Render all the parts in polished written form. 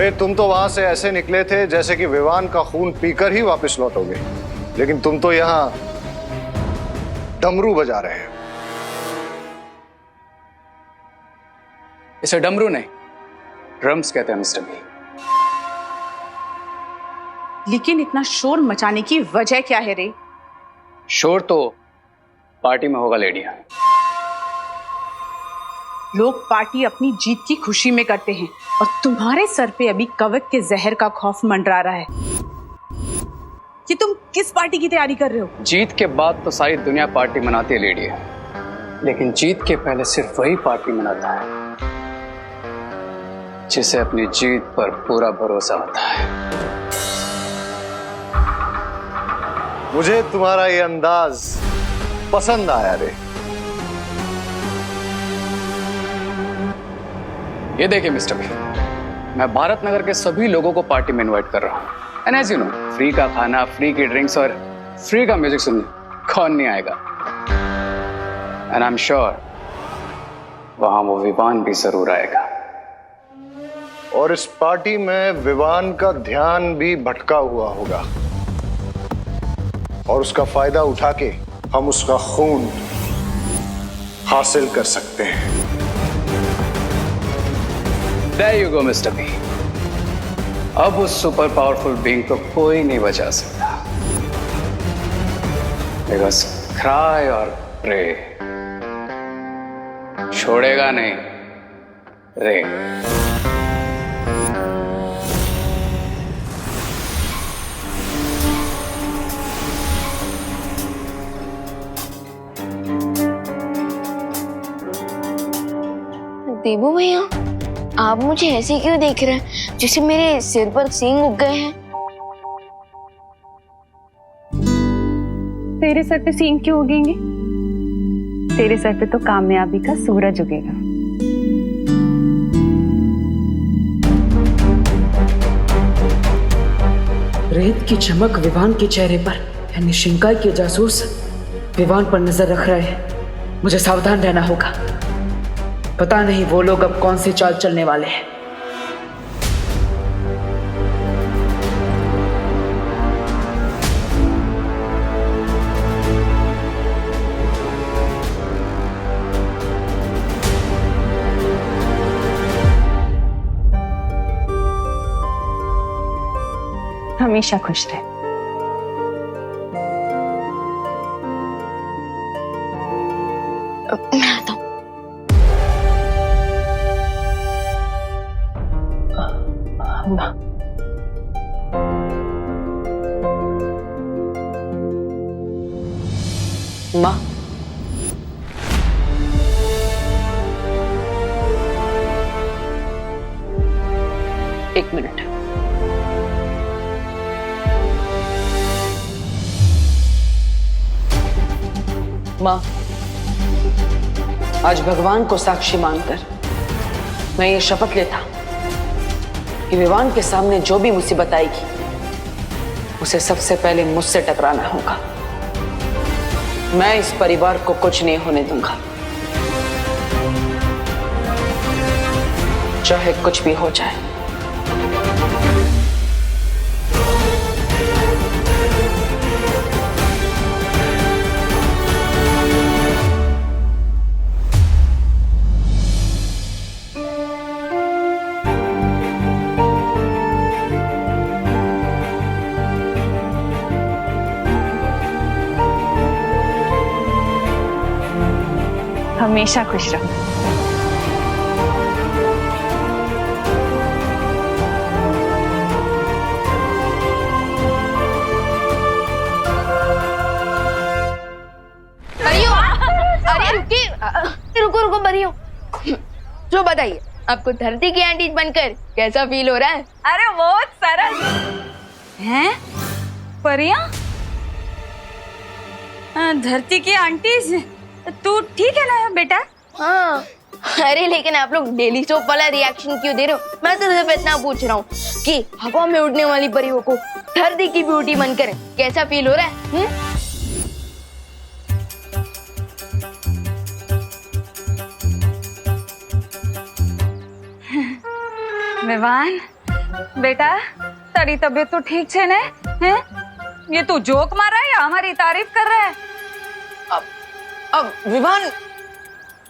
अरे तुम तो वहां से ऐसे निकले थे जैसे कि विवान का खून पीकर ही वापस लौटोगे, लेकिन तुम तो यहां डमरू बजा रहे हैं। इसे डमरू नहीं, ड्रम्स कहते हैं मिस्टर बी। लेकिन इतना शोर मचाने की वजह क्या है रे? शोर तो पार्टी में होगा लेडियां। लोग पार्टी अपनी जीत की खुशी में करते हैं और तुम्हारे सर पे अभी कवक के जहर का खौफ मंडरा रहा है। कि तुम किस पार्टी की तैयारी कर रहे हो? जीत के बाद तो सारी दुनिया पार्टी मनाती है लेडियां, लेकिन जीत के पहले सिर्फ वही पार्टी मनाता है जिसे अपनी जीत पर पूरा भरोसा होता है। मुझे तुम्हारा ये अंदाज पसंद आया रे। ये देखिए मिस्टर बी, मैं भारत नगर के सभी लोगों को पार्टी में इनवाइट कर रहा हूं। And as you know, free का खाना, फ्री की ड्रिंक्स और फ्री का म्यूजिक सुनने कौन नहीं आएगा। एंड आई एम श्योर वहां वो विवान भी जरूर आएगा। और इस पार्टी में विवान का ध्यान भी भटका हुआ होगा और उसका फायदा उठा के हम उसका खून हासिल कर सकते हैं। There you go, Mr. B. अब उस सुपर पावरफुल बीइंग को कोई नहीं बचा सकता। Because cry और pray छोड़ेगा नहीं रे। देबू भैया, आप मुझे ऐसे क्यों देख रहे हैं जैसे मेरे सिर पर सींग उग गए हैं? तेरे सर पे सींग क्यों उगेंगे? तेरे सर पे तो कामयाबी का सूरज उगेगा। रेत की चमक विवान के चेहरे पर, यानी शिंकाई के जासूस विवान पर नजर रख रहे हैं। मुझे सावधान रहना होगा। पता नहीं वो लोग अब कौन सी चाल चलने वाले हैं। हमेशा खुश रहे। मैं आता हूँ। माँ, एक मिनट। माँ, आज भगवान को साक्षी मानकर मैं ये शपथ लेता कि विवान के सामने जो भी मुसीबत आएगी उसे सबसे पहले मुझसे टकराना होगा। मैं इस परिवार को कुछ नहीं होने दूंगा, चाहे कुछ भी हो जाए। हमेशा खुश रहो। बरियो, अरे रुकिए, रुको रुको बरियो। जो बताइए, आपको धरती की आंटी बनकर कैसा फील हो रहा है? अरे बहुत सरल हैं परिया। धरती की आंटी, तू ठीक है ना बेटा? हाँ, अरे लेकिन आप लोग डेली सोप वाला रिएक्शन क्यों दे रहे हो? मैं तो सिर्फ इतना पूछ रहा हूँ कि हवा में उड़ने वाली परियों को धरती की ब्यूटी बनकर कैसा फील हो रहा है? विवान, बेटा तारी तबीयत तो ठीक छे ने? हैं? ये तू जोक मार रहा है या हमारी तारीफ कर रहा है? अब विवान,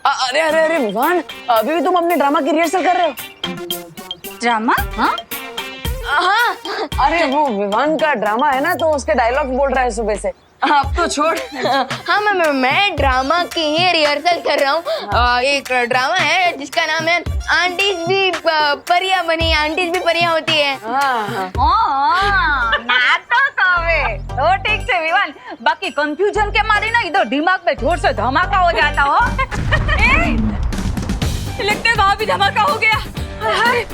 अरे अरे अरे विवान, अभी भी तुम अपने ड्रामा की रिहर्सल कर रहे हो? ड्रामा? हाँ? हाँ, अरे वो विवान का ड्रामा है ना, तो उसके डायलॉग बोल रहा है सुबह से। अब तो छोड़। हाँ मैं ड्रामा की ही रिहर्सल कर रहा हूँ। एक ड्रामा है जिसका नाम है आंटीज भी परियां बनी, आंटीज भी परियां होती है। नाटक आवे तो ठीक से विवान, बाकी कंफ्यूजन के मारे ना इधर दिमाग में जोर से धमाका हो जाता हो। लगता है वहां भी धमाका हो गया। हाय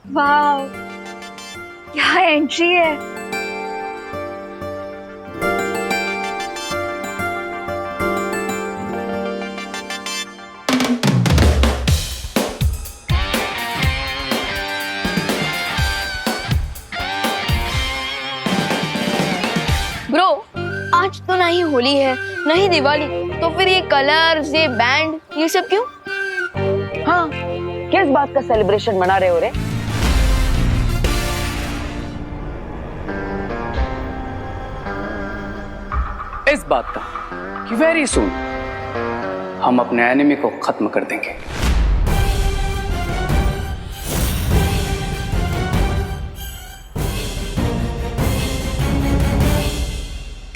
वाह, क्या एंट्री है। ब्रो, आज तो ना ही होली है ना ही दिवाली, तो फिर ये कलर्स, ये बैंड, ये सब क्यों? हाँ, किस बात का सेलिब्रेशन मना रहे हो रे? इस बात का कि वेरी सून हम अपने एनिमी को खत्म कर देंगे।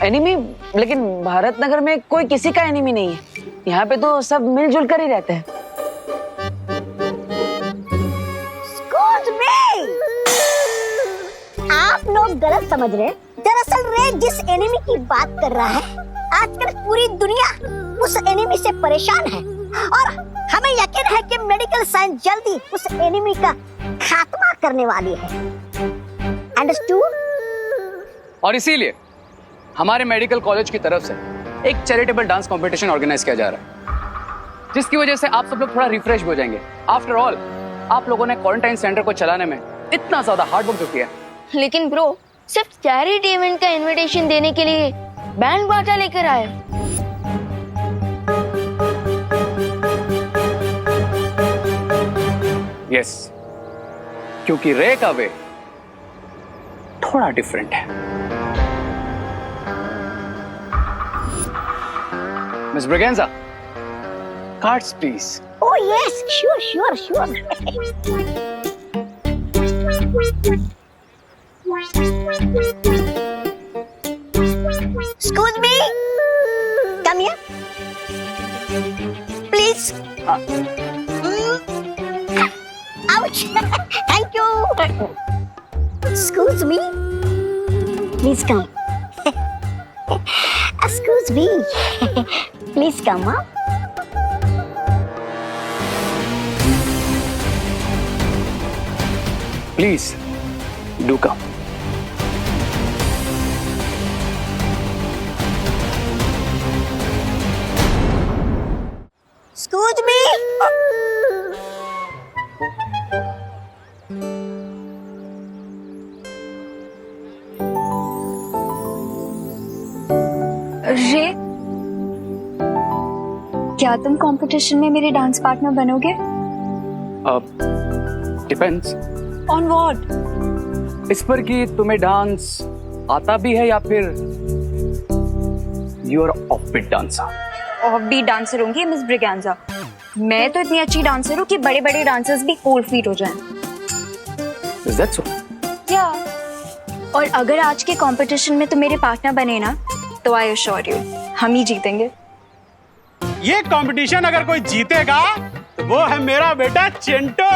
एनिमी? लेकिन भारत नगर में कोई किसी का एनिमी नहीं है। यहाँ पे तो सब मिलजुल कर ही रहते हैं। आप लोग गलत समझ रहे हैं। दरअसल रे जिस एनिमी की बात कर रहा है, आजकल पूरी दुनिया उस एनिमी से परेशान है और हमें यकीन है कि मेडिकल साइंस जल्दी उस एनिमी का खात्मा करने वाली है। अंडरस्टूड? और इसीलिए हमारे मेडिकल कॉलेज की तरफ से एक चैरिटेबल डांस कंपटीशन ऑर्गेनाइज किया जा रहा है, जिसकी वजह से आप सब लोग थोड़ा रिफ्रेश हो जाएंगे। आफ्टर ऑल, आप लोगों ने क्वारंटाइन सेंटर को चलाने में इतना ज्यादा हार्ड वर्क किया। लेकिन ब्रो, सिर्फ चैरिटी इवेंट का इनविटेशन देने के लिए बैंड बाजा लेकर आए। यस, क्योंकि रे का वे थोड़ा डिफरेंट है। Miss Braganza, cards please. Oh yes, sure. Excuse me. Come here. Please. Ouch. Thank you. Excuse me. Please come. Excuse me. Please come up. Please, do come. Excuse me. रे, क्या तुम कंपटीशन में मेरे डांस पार्टनर बनोगे? Depends. On what? इस पर कि तुम्हें डांस आता भी है या फिर you are offbeat dancer? Off beat dancer होंगी मिस ब्रिगेंजा। मैं तो इतनी अच्छी डांसर हूँ कि बड़े बड़े डांसर्स भी कोल्ड फीट हो जाएं। Is that so? या और अगर आज के कंपटीशन में तुम मेरे पार्टनर बने ना तो आई अश्योर यू हम ही जीतेंगे। ये कंपटीशन अगर कोई जीतेगा तो वो है मेरा बेटा चिंटू।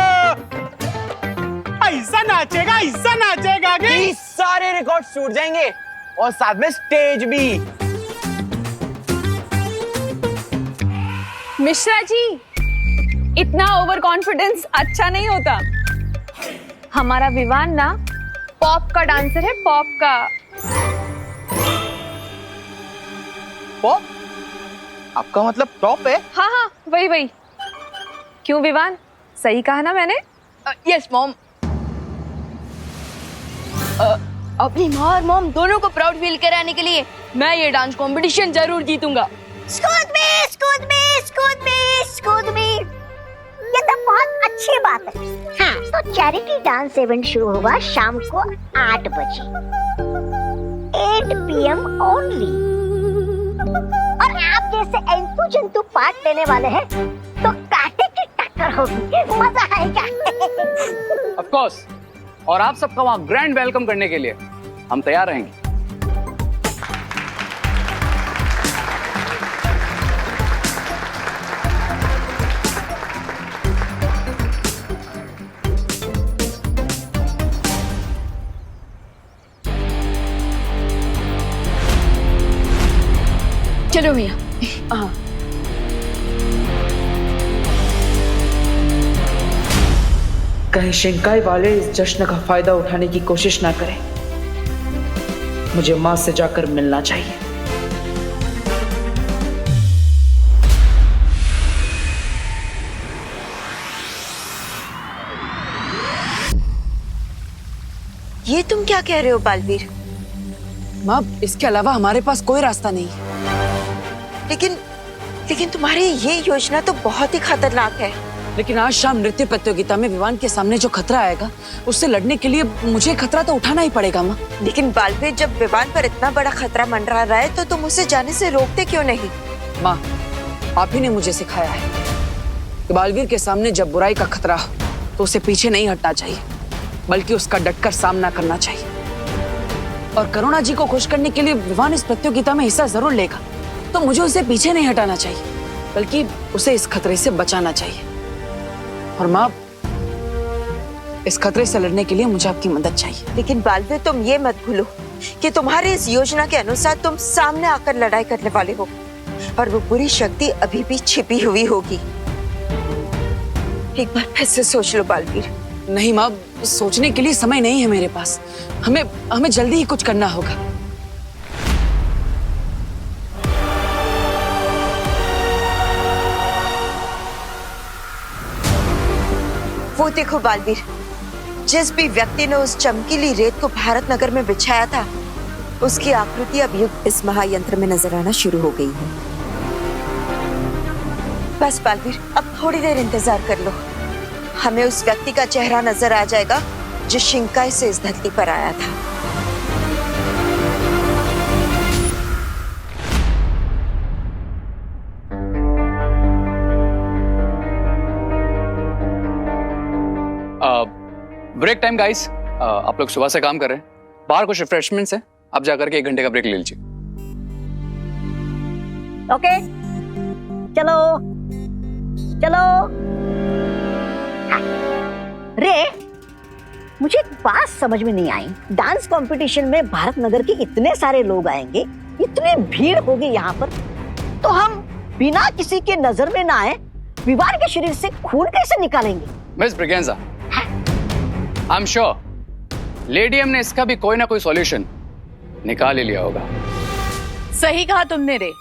ऐसा नाचेगा कि सारे रिकॉर्ड टूट जाएंगे और साथ में स्टेज भी। मिश्रा जी, इतना ओवर कॉन्फिडेंस अच्छा नहीं होता। हमारा विवान ना पॉप का डांसर है, पॉप का। पॉप? आपका मतलब टॉप है? हाँ हाँ, वही। क्यों विवान, सही कहा ना मैंने? Yes mom. अपनी माँ और मॉम दोनों को प्राउड फील कराने के लिए मैं ये डांस कंपटीशन जरूर जीतूंगा। स्कूद मी। ये तो बहुत अच्छी बात है। हाँ, तो चैरिटी डांस इवेंट शुरू होगा शाम को 8 बजे 8 PM ओनली। और आप जैसे एंतु जंतु पार्ट लेने वाले हैं तो कांटे की टक्कर होगी, मजा आएगा। Of course. और आप सबका वहां ग्रैंड वेलकम करने के लिए हम तैयार रहेंगे। चलो भैया। हाँ। कहीं शिंकाई वाले इस जश्न का फायदा उठाने की कोशिश ना करें। मुझे मां से जाकर मिलना चाहिए। ये तुम क्या कह रहे हो बालवीर? मां, इसके अलावा हमारे पास कोई रास्ता नहीं है। लेकिन तुम्हारी ये योजना तो बहुत ही खतरनाक है। लेकिन आज शाम नृत्य प्रतियोगिता में विवान के सामने जो खतरा आएगा उससे लड़ने के लिए मुझे खतरा तो उठाना ही पड़ेगा माँ। लेकिन बालवीर, जब विवान पर इतना बड़ा खतरा मंडरा रहा है तो तुम उसे जाने से रोकते क्यों नहीं? माँ, आप ही ने मुझे सिखाया है कि बालवीर के सामने जब बुराई का खतरा हो तो उसे पीछे नहीं हटना चाहिए, बल्कि उसका डटकर सामना करना चाहिए। और करुणा जी को खुश करने के लिए विवान इस प्रतियोगिता में हिस्सा जरूर लेगा, तो मुझे उसे पीछे नहीं हटाना चाहिए, बल्कि उसे इस खतरे से बचाना चाहिए। और माँ, इस खतरे से लड़ने के लिए मुझे आपकी मदद चाहिए। लेकिन बालवीर, तुम ये मत भूलो कि तुम्हारी इस योजना के अनुसार तुम सामने आकर लड़ाई करने वाले हो और वो बुरी शक्ति अभी भी छिपी हुई होगी। एक बार फिर से सोच लो बालवीर। नहीं माँ, सोचने के लिए समय नहीं है मेरे पास। हमें जल्दी ही कुछ करना होगा। वो देखो बालवीर, जिस भी व्यक्ति ने उस चमकीली रेत को भारत नगर में बिछाया था, उसकी आकृति अब युग इस महायंत्र में नजर आना शुरू हो गई है। बस बालवीर, अब थोड़ी देर इंतजार कर लो। हमें उस व्यक्ति का चेहरा नजर आ जाएगा जो शिंकाई से इस धरती पर आया था। Break time guys. आप लोग सुबह से काम कर रहे हैं, बाहर कुछ रिफ्रेशमेंट्स हैं, आप जाकर के 1 घंटे का ब्रेक ले लीजिए। ओके, चलो। रे, मुझे एक बात समझ में नहीं आई। डांस कंपटीशन में भारत नगर के इतने सारे लोग आएंगे, इतनी भीड़ होगी यहाँ पर, तो हम बिना किसी के नजर में ना आए विवान के शरीर से खून कैसे निकालेंगे? Miss Briganza, I am sure lady M ने इसका भी कोई ना कोई सॉल्यूशन निकाल ही लिया होगा। सही कहा तुमने रे।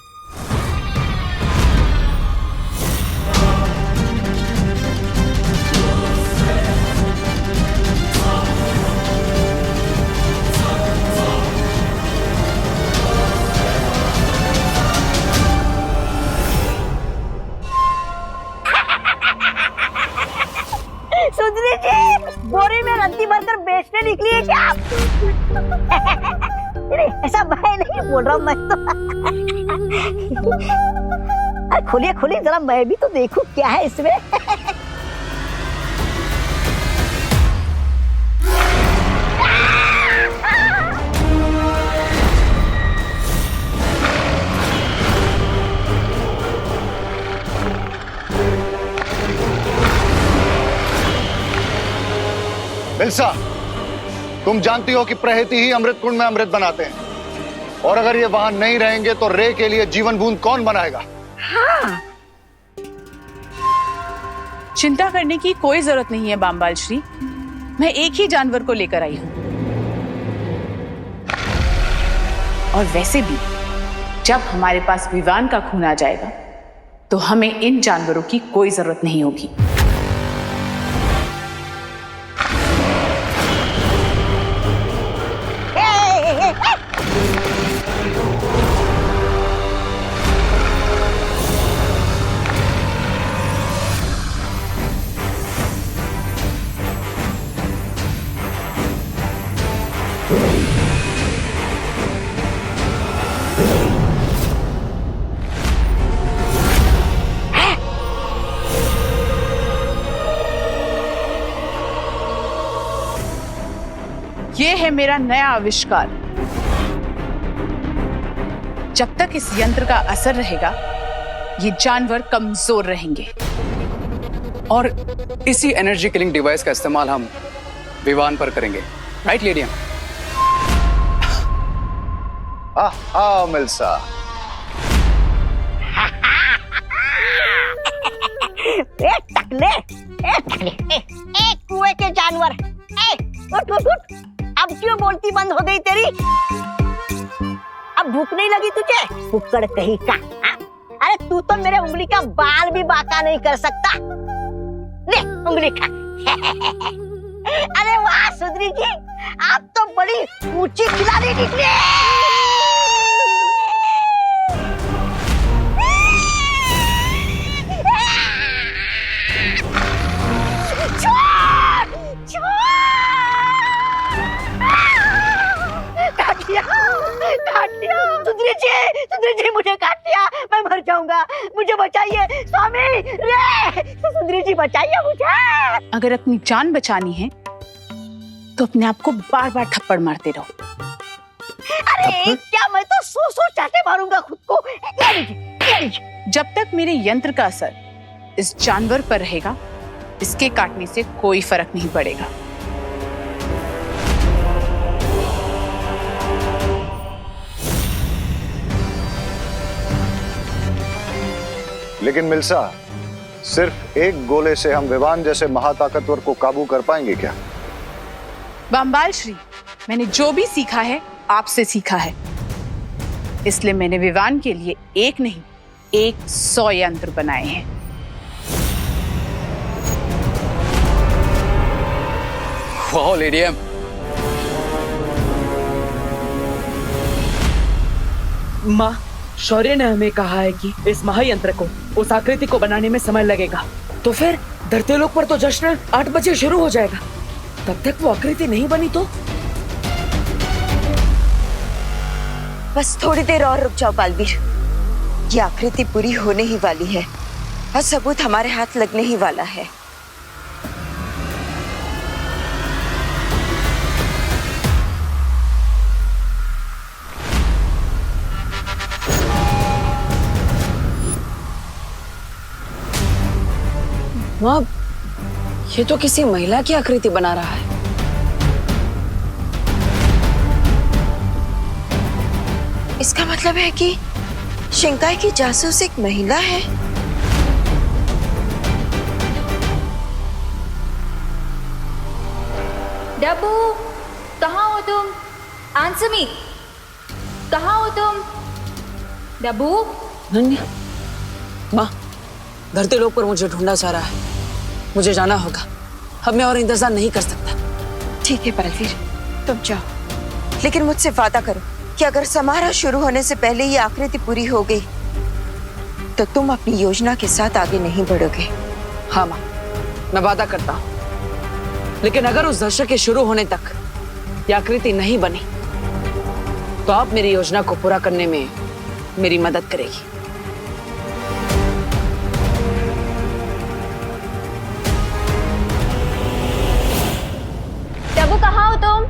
सुधरी जी, बोरी में रद्दी भरकर बेचने निकली है क्या आप? बोल रहा हूँ मैं तो। अरे खोलिए खोलिए जरा, मैं भी तो देखूं क्या है इसमें। मिल्सा, तुम जानती हो कि प्रहति ही अमृत कुंड में अमृत बनाते हैं, और अगर ये वहां नहीं रहेंगे तो रे के लिए जीवन बूंद कौन बनाएगा? हाँ। चिंता करने की कोई जरूरत नहीं है बामबाल श्री, मैं एक ही जानवर को लेकर आई हूं। और वैसे भी जब हमारे पास विवान का खून आ जाएगा तो हमें इन जानवरों की कोई जरूरत नहीं होगी। ये है मेरा नया आविष्कार। जब तक इस यंत्र का असर रहेगा ये जानवर कमजोर रहेंगे। और इसी एनर्जी किलिंग डिवाइस का इस्तेमाल हम विवान पर करेंगे, राइट लेडियम? हाँ मिल्सा। एक कुएं के जानवर, उठ उठ उठ। अब क्यों बोलती बंद हो गई तेरी? अब भूख नहीं लगी तुझे? कुक्कड़ कहीं का। अरे तू तो मेरे उंगली का बाल भी बाका नहीं कर सकता। ले उंगली खा। अरे वाह सुंदरी जी, आप तो बड़ी ऊंची खिलाड़ी निकले। सुंदरी जी मुझे काट लिया, मैं मर जाऊंगा, मुझे बचाइए स्वामी रे, सुंदरी जी बचाइए मुझे। अगर अपनी जान बचानी है तो अपने आप को बार बार थप्पड़ मारते रहो। अरे क्या मैं तो सौ चाटे मारूंगा खुद को। ये लीजिए। जब तक मेरे यंत्र का असर इस जानवर पर रहेगा इसके काटने से कोई फर्क नहीं पड़ेगा। लेकिन मिल्सा, सिर्फ एक गोले से हम विवान जैसे महाताकतवर को काबू कर पाएंगे क्या? बामबाल श्री, मैंने जो भी सीखा है आपसे सीखा है, इसलिए मैंने विवान के लिए एक नहीं 100 यंत्र बनाए हैं। वाह लेडियम, माँ, शौर्य ने हमें कहा है कि इस महायंत्र को, उस आकृति को बनाने में समय लगेगा। तो फिर धरतीलोक पर तो जश्न 8 बजे शुरू हो जाएगा। तब तक वो आकृति नहीं बनी तो? बस थोड़ी देर और रुक जाओ बालवीर, ये आकृति पूरी होने ही वाली है और सबूत हमारे हाथ लगने ही वाला है। माँ, ये तो किसी महिला की आकृति बना रहा है। इसका मतलब है कि शिंकाई की जासूस एक महिला है। डब्बू, कहाँ हो तुम? आंसर मी, कहाँ हो तुम? डब्बू? नन्या, माँ, धरतीलोक पर मुझे ढूंढा जा रहा है, मुझे जाना होगा। अब मैं और इंतजार नहीं कर सकता। ठीक है बालवीर, तुम जाओ, लेकिन मुझसे वादा करो कि अगर समारोह शुरू होने से पहले ये आकृति पूरी हो गई तो तुम अपनी योजना के साथ आगे नहीं बढ़ोगे। हाँ माँ, मैं वादा करता हूँ। लेकिन अगर उस दशक के शुरू होने तक ये आकृति नहीं बनी तो आप मेरी योजना को पूरा करने में मेरी मदद करेगी। डब्बू कहाँ हो तुम?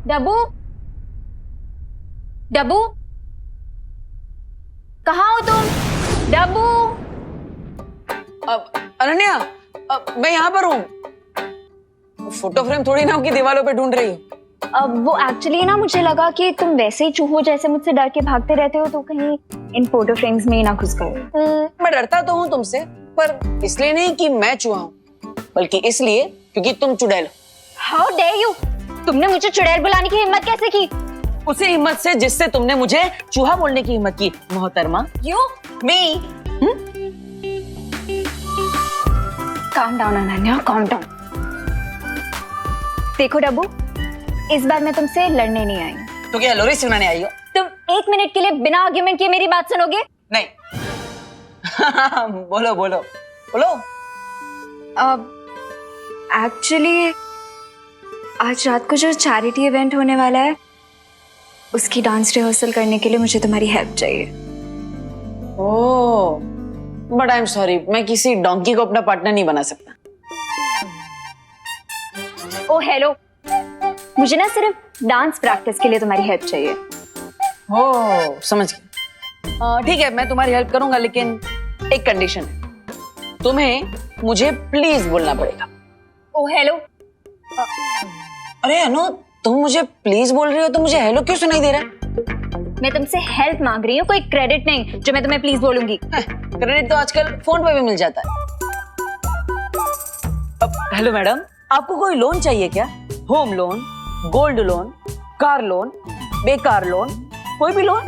डब्बू, डब्बू कहाँ हो तुम? डब्बू। अनन्या, मैं यहाँ पर हूँ। फोटो फ्रेम थोड़ी ना कि दीवारों पे ढूंढ रही हूँ। अब वो एक्चुअली ना मुझे लगा कि तुम वैसे ही चूहों जैसे मुझसे डर के भागते रहते हो, तो कहीं इन फोटो फ्रेम्स में ही ना घुस गए। मैं डरता तो हूँ तुमसे, पर इसलिए नहीं कि मैं चूहा हूँ, बल्कि इसलिए क्योंकि तुम चुड़ैल हो। How dare you! तुमने मुझे चुड़ैल बुलाने की हिम्मत कैसे की? उसी हिम्मत से जिससे तुमने मुझे चूहा बोलने की हिम्मत की, मोहतरमा। You me. Calm down Ananya, calm down. देखो डब्बू, इस बार मैं तुमसे लड़ने नहीं आई। तो क्या लोरी सुनाने आई हो? तुम 1 मिनट के लिए बिना आर्ग्यूमेंट किए मेरी बात सुनोगे? नहीं। बोलो बोलो बोलो। अब एक्चुअली आज रात को जो चैरिटी इवेंट होने वाला है, उसकी डांस रिहर्सल करने के लिए मुझे तुम्हारी हेल्प चाहिए। ओह, बट आई एम सॉरी, मैं किसी डोंकी को अपना पार्टनर नहीं बना सकता। ओ हेलो, मुझे ना सिर्फ डांस प्रैक्टिस के लिए तुम्हारी हेल्प चाहिए। ओह, समझ गया। ठीक है, मैं तुम्हारी हेल्प करूंगा, लेकिन एक कंडीशन है। तुम्हें मुझे प्लीज बोलना पड़ेगा। ओ हेलो। अरे अनु, तुम मुझे प्लीज बोल रही हो तो मुझे हेलो क्यों सुनाई दे रहा है? मैं तुमसे हेल्प मांग रही हूँ, कोई क्रेडिट नहीं जो मैं तुम्हें प्लीज बोलूंगी। क्रेडिट तो आजकल फोन पे भी मिल जाता है। हेलो मैडम, आपको कोई लोन चाहिए क्या? Home loan, gold loan, car loan, बेकार लोन, कोई भी लोन?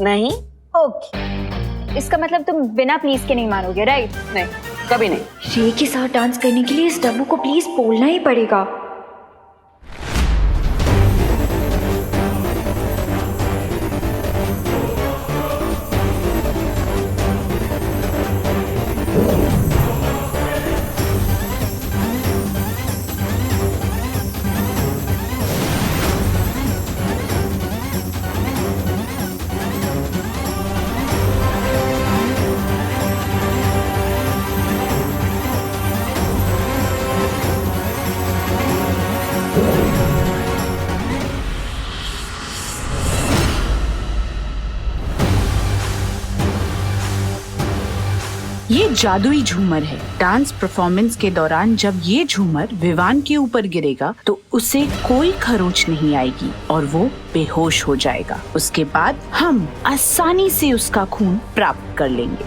नहीं? ओके, इसका मतलब तुम बिना प्लीज के नहीं मानोगे, राइट? नहीं, कभी नहीं। रे के साथ डांस करने के लिए इस डब्बू को प्लीज बोलना ही पड़ेगा। ये जादुई झूमर है। डांस परफॉर्मेंस के दौरान जब ये झूमर विवान के ऊपर गिरेगा तो उसे कोई खरोच नहीं आएगी और वो बेहोश हो जाएगा। उसके बाद हम आसानी से उसका खून प्राप्त कर लेंगे।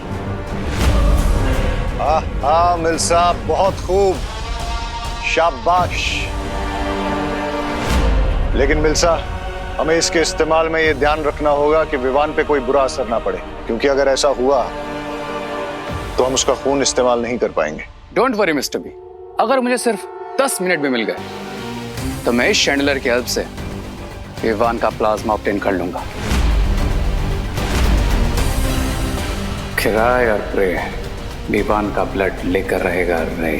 हाँ मिल्सा, बहुत खूब, शाबाश। लेकिन मिल्सा, हमें इसके इस्तेमाल में ये ध्यान रखना होगा कि विवान पे कोई बुरा असर ना पड़े, क्योंकि अगर ऐसा हुआ तो हम उसका खून इस्तेमाल नहीं कर पाएंगे। डोंट वरी मिस्टर बी, अगर मुझे सिर्फ 10 मिनट भी मिल गए तो मैं इस शैंडलर की हेल्प से विवान का प्लाज्मा ऑब्टेन कर लूंगा। खिराए और प्रे, विवान का ब्लड लेकर रहेगा रे।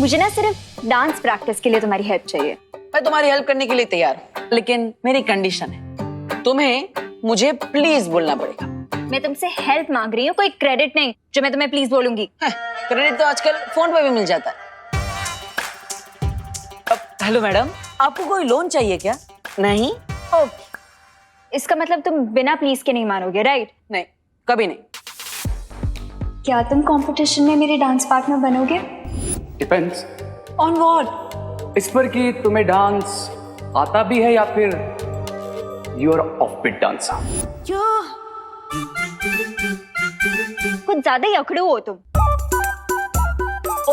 मुझे ना सिर्फ डांस प्रैक्टिस के लिए तुम्हारी हेल्प चाहिए। मैं तुम्हारी हेल्प करने के लिए तैयार हूँ, लेकिन मेरी कंडीशन है, तुम्हें मुझे प्लीज बोलना पड़ेगा। मैं तुमसे हेल्प मांग रही हूँ, कोई क्रेडिट नहीं जो मैं तुम्हें प्लीज बोलूंगी। क्रेडिट तो आजकल फोन पे भी मिल जाता है। हेलो मैडम, आपको कोई लोन चाहिए क्या? नहीं? ओके, इसका मतलब तुम बिना प्लीज के नहीं मानोगे, राइट? नहीं, कभी नहीं। क्या तुम कंपटीशन में मेरे डांस पार्टनर बनोगे? Depends on what? इस पर कि तुम्हें डांस आता भी है या फिर you are off beat dancer. कुछ ज्यादा ही अकड़ू हो तुम।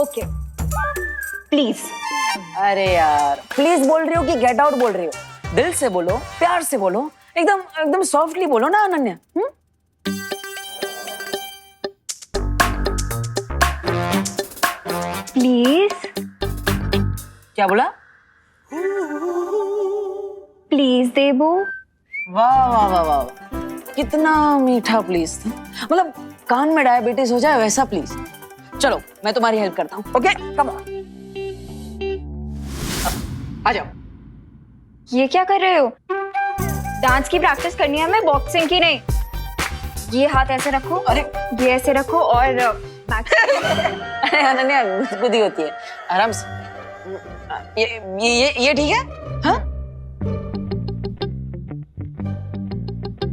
Okay, please. अरे यार, प्लीज बोल रही हो कि गेट आउट बोल रही हो? दिल से बोलो, प्यार से बोलो, एकदम एकदम सॉफ्टली बोलो ना अनन्या। प्लीज। क्या बोला? प्लीज देबू। वाह वाह वाह वाह, कितना मीठा प्लीज था। मतलब कान में डायबिटीज हो जाए वैसा प्लीज। चलो, मैं तुम्हारी हेल्प करता हूँ। Okay, come on. आ जाओ। ये क्या कर रहे हो? डांस की प्रैक्टिस करनी है हमें, बॉक्सिंग की नहीं। ये हाथ ऐसे रखो, अरे ये ऐसे रखो और अरे अनन्या गुदगुदी होती है, आराम से। ये ठीक है? हाँ?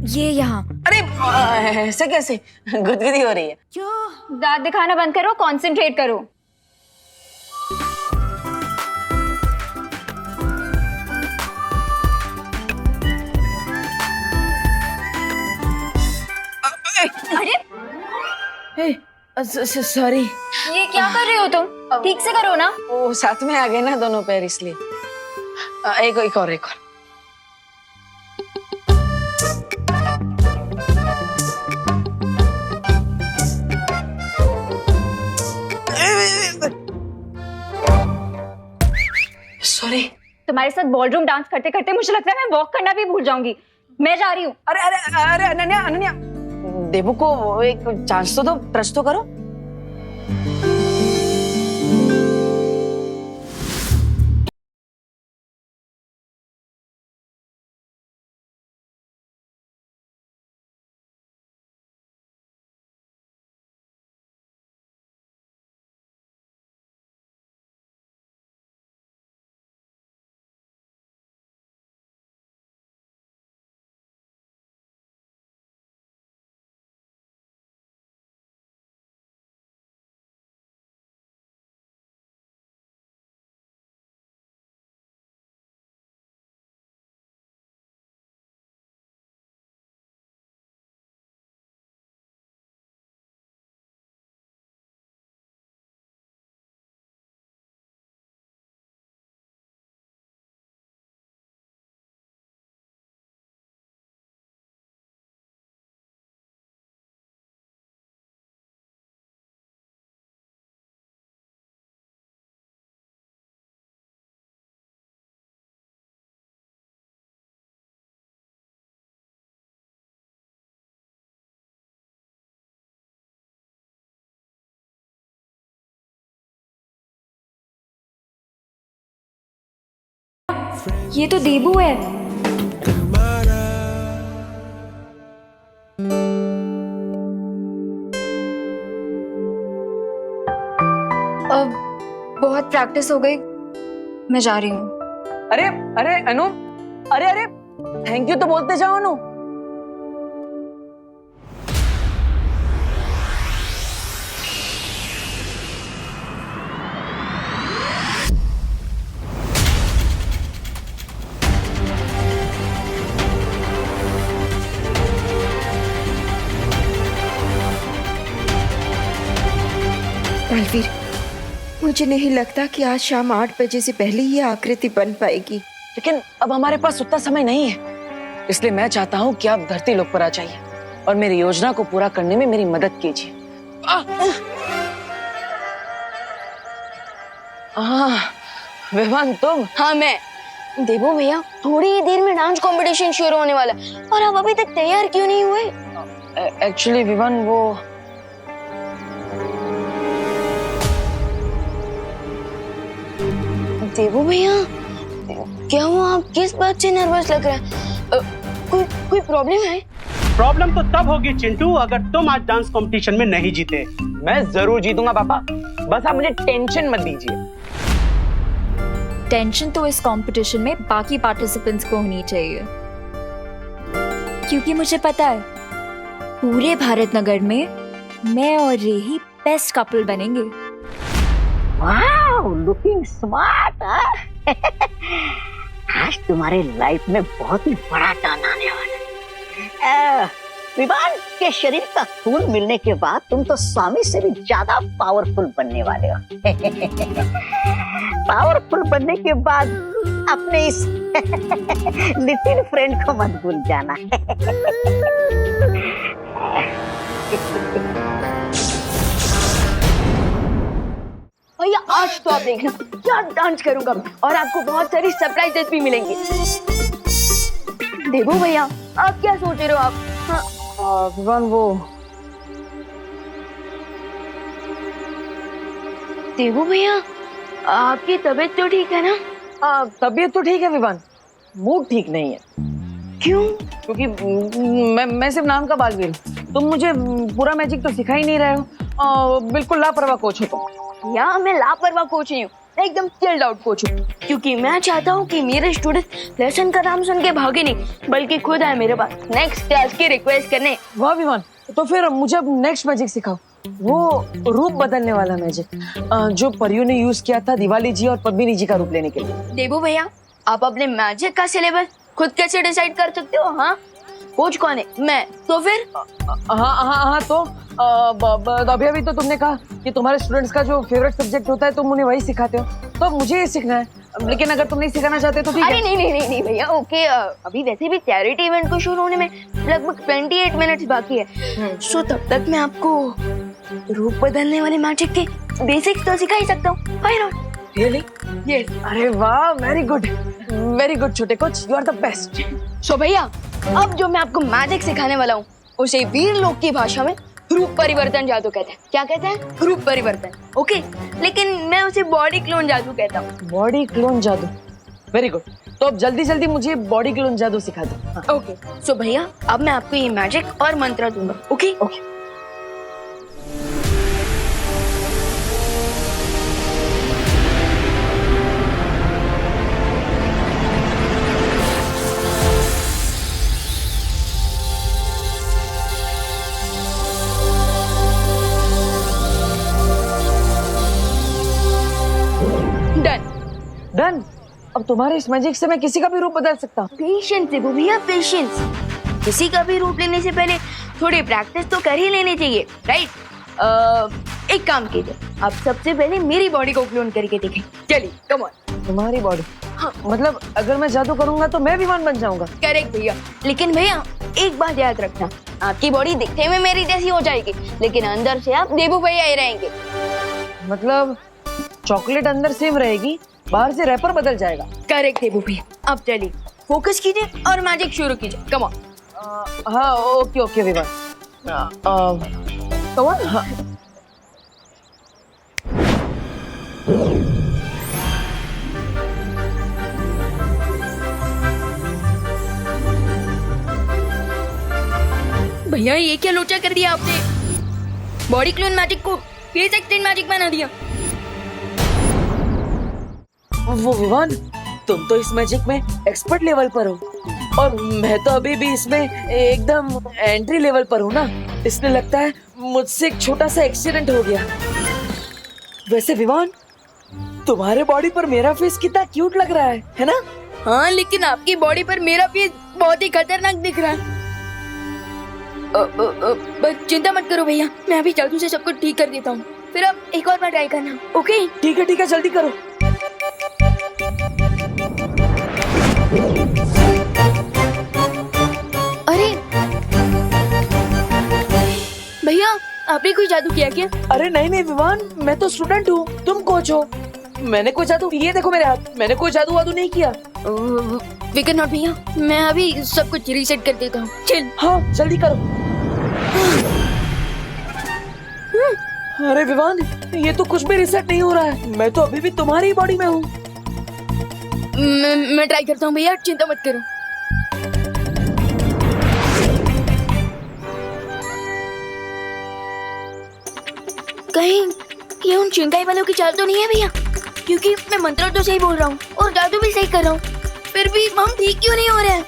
ये यहाँ। अरे ऐसे कैसे? गुदगुदी हो रही है। दांत दिखाना बंद करो, कंसंट्रेट करो। अरे सॉरी। ये क्या कर रहे हो तुम? ठीक से करो ना। वो साथ में आ गए ना दोनों पैर, इसलिए। एक और। सॉरी। तुम्हारे साथ बॉलरूम डांस करते करते मुझे लगता है मैं वॉक करना भी भूल जाऊंगी। मैं जा रही हूँ। अरे अनन्या देवू को एक चांस तो दो, ट्रस्ट तो करो। ये तो देबू है। अब बहुत प्रैक्टिस हो गई, मैं जा रही हूँ। अरे अनु, अरे थैंक यू तो बोलते जाओ अनु। बलवीर, मुझे नहीं लगता कि आज शाम 8 बजे से पहले ये आकृति बन पाएगी। लेकिन अब हमारे पास उतना समय नहीं है, इसलिए मैं चाहता हूँ कि आप धरती लोक पर आ जाइए और मेरी योजना को पूरा करने में मेरी मदद कीजिए। विवान तुम? हाँ मैं। देवो भैया, थोड़ी ही देर में डांस कंपटीशन शुरू होने वाला है और आप अभी तक तैयार क्यों नहीं हुए? एक्चुअली विवान, वो देवो भैया, क्या हुआ? आप किस बात से नर्वस लग रहे हैं? कोई प्रॉब्लम है? प्रॉब्लम तो तब होगी चिंटू अगर तुम आज डांस कंपटीशन में नहीं जीते। मैं जरूर जीतूंगा पापा, बस आप मुझे टेंशन मत दीजिए। टेंशन तो इस कंपटीशन में बाकी पार्टिसिपेंट्स को होनी चाहिए, क्योंकि मुझे पता है पूरे भारत नगर में मैं और रे ही बेस्ट कपल बनेंगे। Wow, looking smart. आज तुम्हारे लाइफ में बहुत ही बड़ा टर्न आने वाला है। विवान के शरीर का खून मिलने के बाद तुम तो स्वामी से भी ज्यादा पावरफुल बनने वाले हो। पावरफुल बनने के बाद अपने इस लिटिल फ्रेंड को मत भूल जाना। भैया आज तो आप देखना क्या डांस करूंगा मैं, और आपको बहुत सारी सरप्राइजेस भी मिलेंगे। देवो भैया, आप क्या सोच रहे हो आप? हाँ विवान, वो देवो भैया, आपकी तबीयत तो ठीक है ना? तबीयत तो ठीक है विवान, मूड ठीक नहीं है। क्यों? क्योंकि मैं सिर्फ नाम का बालवीर हूँ। तुम मुझे पूरा मैजिक तो सिखा ही नहीं रहे हो। बिल्कुल लापरवाह कोच हो तुम। या मैं लापरवाह कोच नहीं हूँ, मैं एकदम चिल्ड आउट कोच हूँ, क्योंकि मैं चाहता हूँ कि मेरे स्टूडेंट लेसन का नाम सुन के भागे नहीं, बल्कि खुद आए मेरे पास नेक्स्ट क्लास की रिक्वेस्ट करने। वाह विवान, तो फिर मुझे अब नेक्स्ट मैजिक सिखाओ, वो रूप बदलने वाला मैजिक जो परियों ने यूज किया था दिवाली जी और पद्मिनी जी का रूप लेने के लिए। देबू भैया, आप अपने मैजिक का सिलेबस खुद कैसे डिसाइड कर सकते हो? हाँ, कोच कौन है? मैं। तो फिर हाँ तो अभी तो तुमने कहा कि तुम्हारे स्टूडेंट्स का जो फेवरेट सब्जेक्ट होता है तुम उन्हें वही सिखाते हो, तो अब मुझे ये सीखना है। लेकिन अगर तुम नहीं सिखाना चाहते तो ठीक है। अरे नहीं भैया, ओके। अभी वैसे भी चैरिटी इवेंट को शुरू होने में लगभग 28 मिनट्स बाकी है, सो तब तक मैं आपको रूप बदलने वाले मैजिक के बेसिक्स तो सिखा ही सकता हूँ। Why not? रियली? यस। अरे वाह, वेरी गुड छोटे coach, you are the best. So भैया, अब जो मैं आपको मैजिक सिखाने वाला हूँ उसे वीर लोग की भाषा में रूप परिवर्तन जादू कहते हैं। क्या कहते हैं? रूप परिवर्तन। ओके, लेकिन मैं उसे बॉडी क्लोन जादू कहता हूँ। बॉडी क्लोन जादू, वेरी गुड। तो अब जल्दी मुझे बॉडी क्लोन जादू सिखा दो। ओके, सो भैया अब मैं आपको ये मैजिक और मंत्र दूंगा। Okay okay. डन। अब तुम्हारे इस मैजिक से मैं किसी का भी रूप बदल सकता हूँ। पेशेंस देखो भैया, पेशेंस। किसी का भी रूप लेने से पहले थोड़ी प्रैक्टिस तो कर ही लेनी चाहिए, राइट? एक काम कीजिए, आप सबसे पहले मेरी बॉडी को क्लोन करके देखें। चलिए, कम ऑन। तुम्हारी बॉडी? हाँ। मतलब अगर मैं जादू करूंगा तो मैं विमान बन जाऊंगा? करेक्ट भैया, लेकिन भैया एक बात याद रखना, आपकी बॉडी दिखने में मेरी जैसी हो जाएगी, लेकिन अंदर से आप देबू भैया ही रहेंगे। मतलब चॉकलेट अंदर सेम रहेगी, बाहर से रैपर बदल जाएगा। करेक्ट देबू भैया। अब चलिए, फोकस कीजिए और मैजिक शुरू कीजिए। Come on. हाँ, ओके विवान। Come on. हाँ। भैया ये क्या लोचा कर दिया आपने? बॉडी क्लोन मैजिक को फेस एक्सटेंड मैजिक बना दिया। वो विवान, तुम तो इस मैजिक में एक्सपर्ट लेवल पर हो और मैं तो अभी भी इसमें एकदम एंट्री लेवल पर हूँ ना, इसलिए लगता है मुझसे एक छोटा सा एक्सीडेंट हो गया। वैसे विवान, तुम्हारे बॉडी पर मेरा फेस कितना क्यूट लग रहा है ना? हाँ, लेकिन आपकी बॉडी पर मेरा फेस बहुत ही खतरनाक दिख रहा है। बस चिंता मत करो भैया, मैं अभी जादू से सब कुछ ठीक कर देता हूँ, फिर आप एक और बार ट्राई करना। ओके? ठीक है, जल्दी करो। अरे भैया, आपने कोई जादू किया क्या? अरे नहीं विवान, मैं तो स्टूडेंट हूँ, तुम कोच हो। मैंने कोई जादू, ये देखो मेरे हाथ, मैंने कोई जादू वादू नहीं किया। वी कैन नॉट भैया, मैं अभी सब कुछ रीसेट कर देता हूँ। चल। हाँ, जल्दी करो। अरे विवान, ये तो कुछ भी रीसेट नहीं हो रहा है, मैं तो अभी भी तुम्हारी ही बॉडी में हूँ। मैं ट्राई करता हूँ भैया, चिंता मत करो। कहीं ये उन चिंगाई वालों की चाल तो नहीं है भैया? क्योंकि मैं मंत्र तो सही बोल रहा हूँ और जादू भी सही कर रहा हूँ, फिर भी हम ठीक क्यों नहीं हो रहे हैं?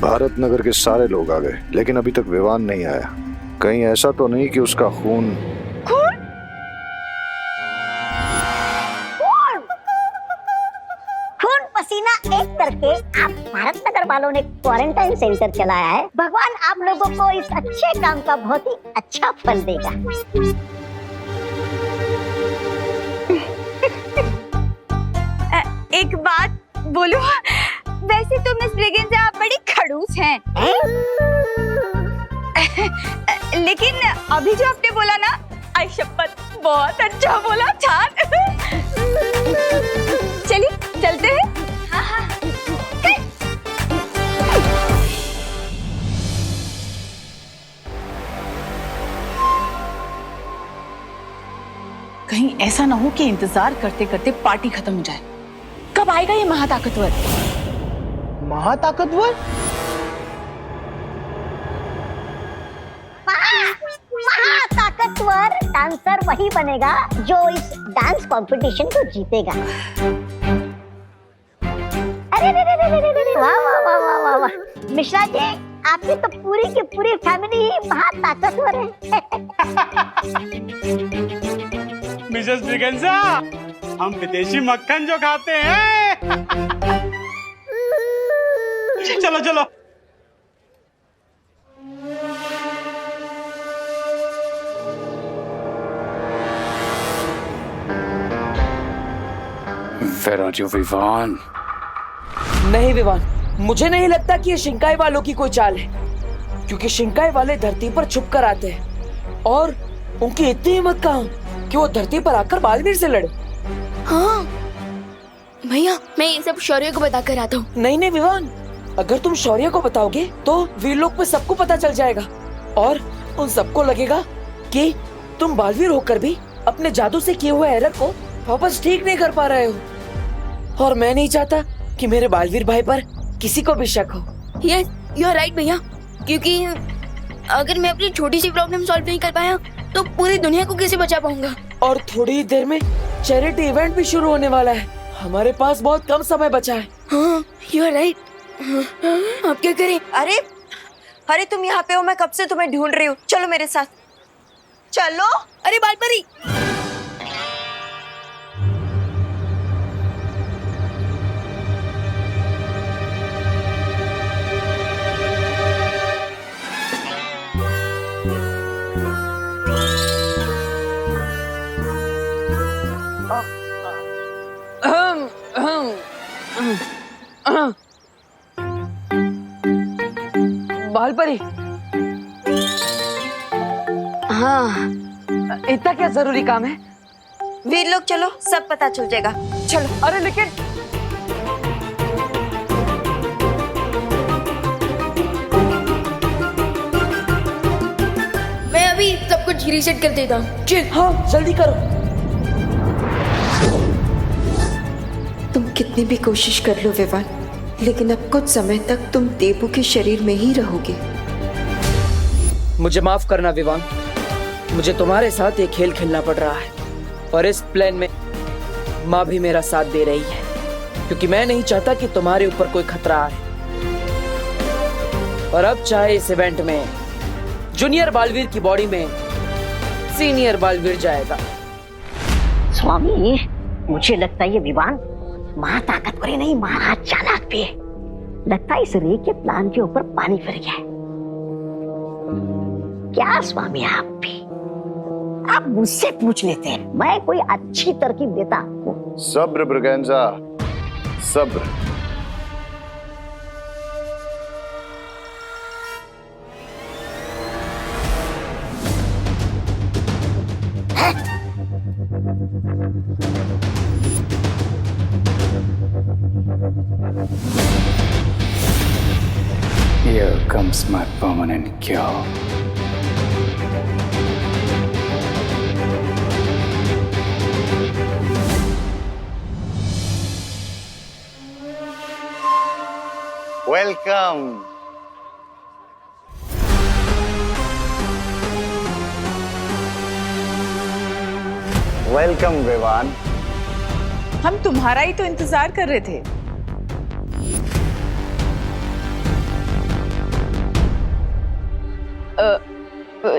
भारत नगर के सारे लोग आ गए, लेकिन अभी तक विवान नहीं आया। कहीं ऐसा तो नहीं कि उसका खून पसीना एक करके आप भारत नगर वालों ने क्वारंटाइन सेंटर चलाया है। भगवान आप लोगों को इस अच्छे काम का बहुत ही अच्छा फल देगा। एक बात बोलो, वैसे तो मिस ब्रिगेंस आप बड़ी खड़ूस हैं। लेकिन अभी जो आपने बोला ना, आई शपथ बहुत अच्छा बोला, छान। चलिए चलते हैं। हाँ। कहीं ऐसा ना हो कि इंतजार करते करते पार्टी खत्म हो जाए। कब आएगा ये महाताकतवर? महाताकतवर? महाताकतवर डांसर वही बनेगा जो इस डांस कंपटीशन को जीतेगा। अरे वाह वाह वाह वाह वाह वाह, मिश्रा जी आपकी तो पूरी की पूरी फैमिली ही महाताकतवर है। मिसेस ब्रिगेंजा, हम विदेशी मक्खन जो खाते हैं। चलो चलो। Where are you, Vivaan? नहीं विवान, मुझे नहीं लगता कि ये शिंकाई वालों की कोई चाल है, क्योंकि शिंकाई वाले धरती पर छुप कर आते हैं और उनकी इतनी हिम्मत कहाँ कि वो धरती पर आकर बालवीर से लड़े। हाँ भैया, मैं ये सब शौर्य को बता कर आता हूँ। नहीं नहीं विवान, अगर तुम शौर्य को बताओगे तो वीरलोक में सबको पता चल जाएगा और उन सबको लगेगा कि तुम बालवीर होकर भी अपने जादू से किए हुए एरर को वापस ठीक नहीं कर पा रहे हो, और मैं नहीं चाहता कि मेरे बालवीर भाई पर किसी को भी शक हो। यस, यू आर राइट भैया, क्योंकि अगर मैं अपनी छोटी सी प्रॉब्लम सॉल्व नहीं कर पाया तो पूरी दुनिया को कैसे बचा पाऊंगा। और थोड़ी ही देर में चैरिटी इवेंट भी शुरू होने वाला है, हमारे पास बहुत कम समय बचा है। हाँ, यू आर राइट। अब क्या करें? अरे अरे तुम यहाँ पे हो, मैं कब से तुम्हें ढूंढ रही हूँ। चलो मेरे साथ चलो। अरे बालपरी, बालपरी, हाँ इतना क्या जरूरी काम है? वीरलोक चलो, सब पता चल जाएगा। चलो। अरे लेकिन मैं अभी सब कुछ रीसेट कर देता हूँ। हाँ जल्दी करो। तुम कितनी भी कोशिश कर लो विवान, लेकिन अब कुछ समय तक तुम देबू के शरीर में ही रहोगे। मुझे माफ करना विवान, मुझे तुम्हारे साथ एक खेल खेलना पड़ रहा है और इस प्लान में माँ भी मेरा साथ दे रही है, क्योंकि मैं नहीं चाहता कि तुम्हारे ऊपर कोई खतरा आए। और अब चाहे इस इवेंट में जूनियर बालवीर की बॉडी में सीनियर बालवीर जाएगा। स्वामी, मुझे लगता है ये विवान महाताकतवर ही नहीं, महाराज चालाक भी है। लगता है इस रे के प्लान के ऊपर पानी फिर गया है। क्या स्वामी, आप भी आप मुझसे पूछ लेते हैं, मैं कोई अच्छी तरकीब देता आपको। सब्र ब्रिगेंजा, सब्र। Here comes my permanent cure. Welcome. Welcome Vivaan. हम तुम्हारा ही तो इंतजार कर रहे थे।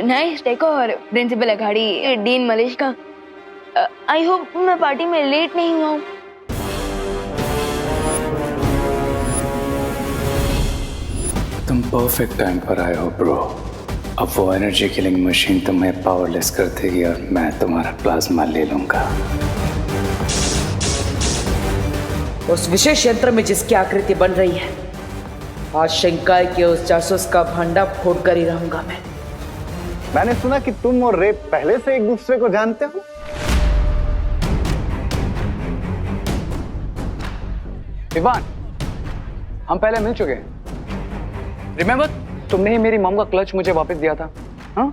Nice decor, principal Aghadi, dean Malesh का। आई होप मैं पार्टी में लेट नहीं हुआ हूँ। तुम परफेक्ट टाइम पर आए हो ब्रो। अब वो एनर्जी किलिंग मशीन तुम्हें पावरलेस कर देगी और मैं तुम्हारा प्लाज्मा ले लूंगा। उस विशेष यंत्र में जिसकी आकृति बन रही है, आज शिंकाई के उस जासूस का भंडा फोड़ कर ही रहूंगा मैं। मैंने सुना कि तुम और रे पहले से एक दूसरे को जानते हो। विवान, हम पहले मिल चुके हैं। रिमेम्बर, तुमने ही मेरी मॉम का क्लच मुझे वापस दिया था। हाँ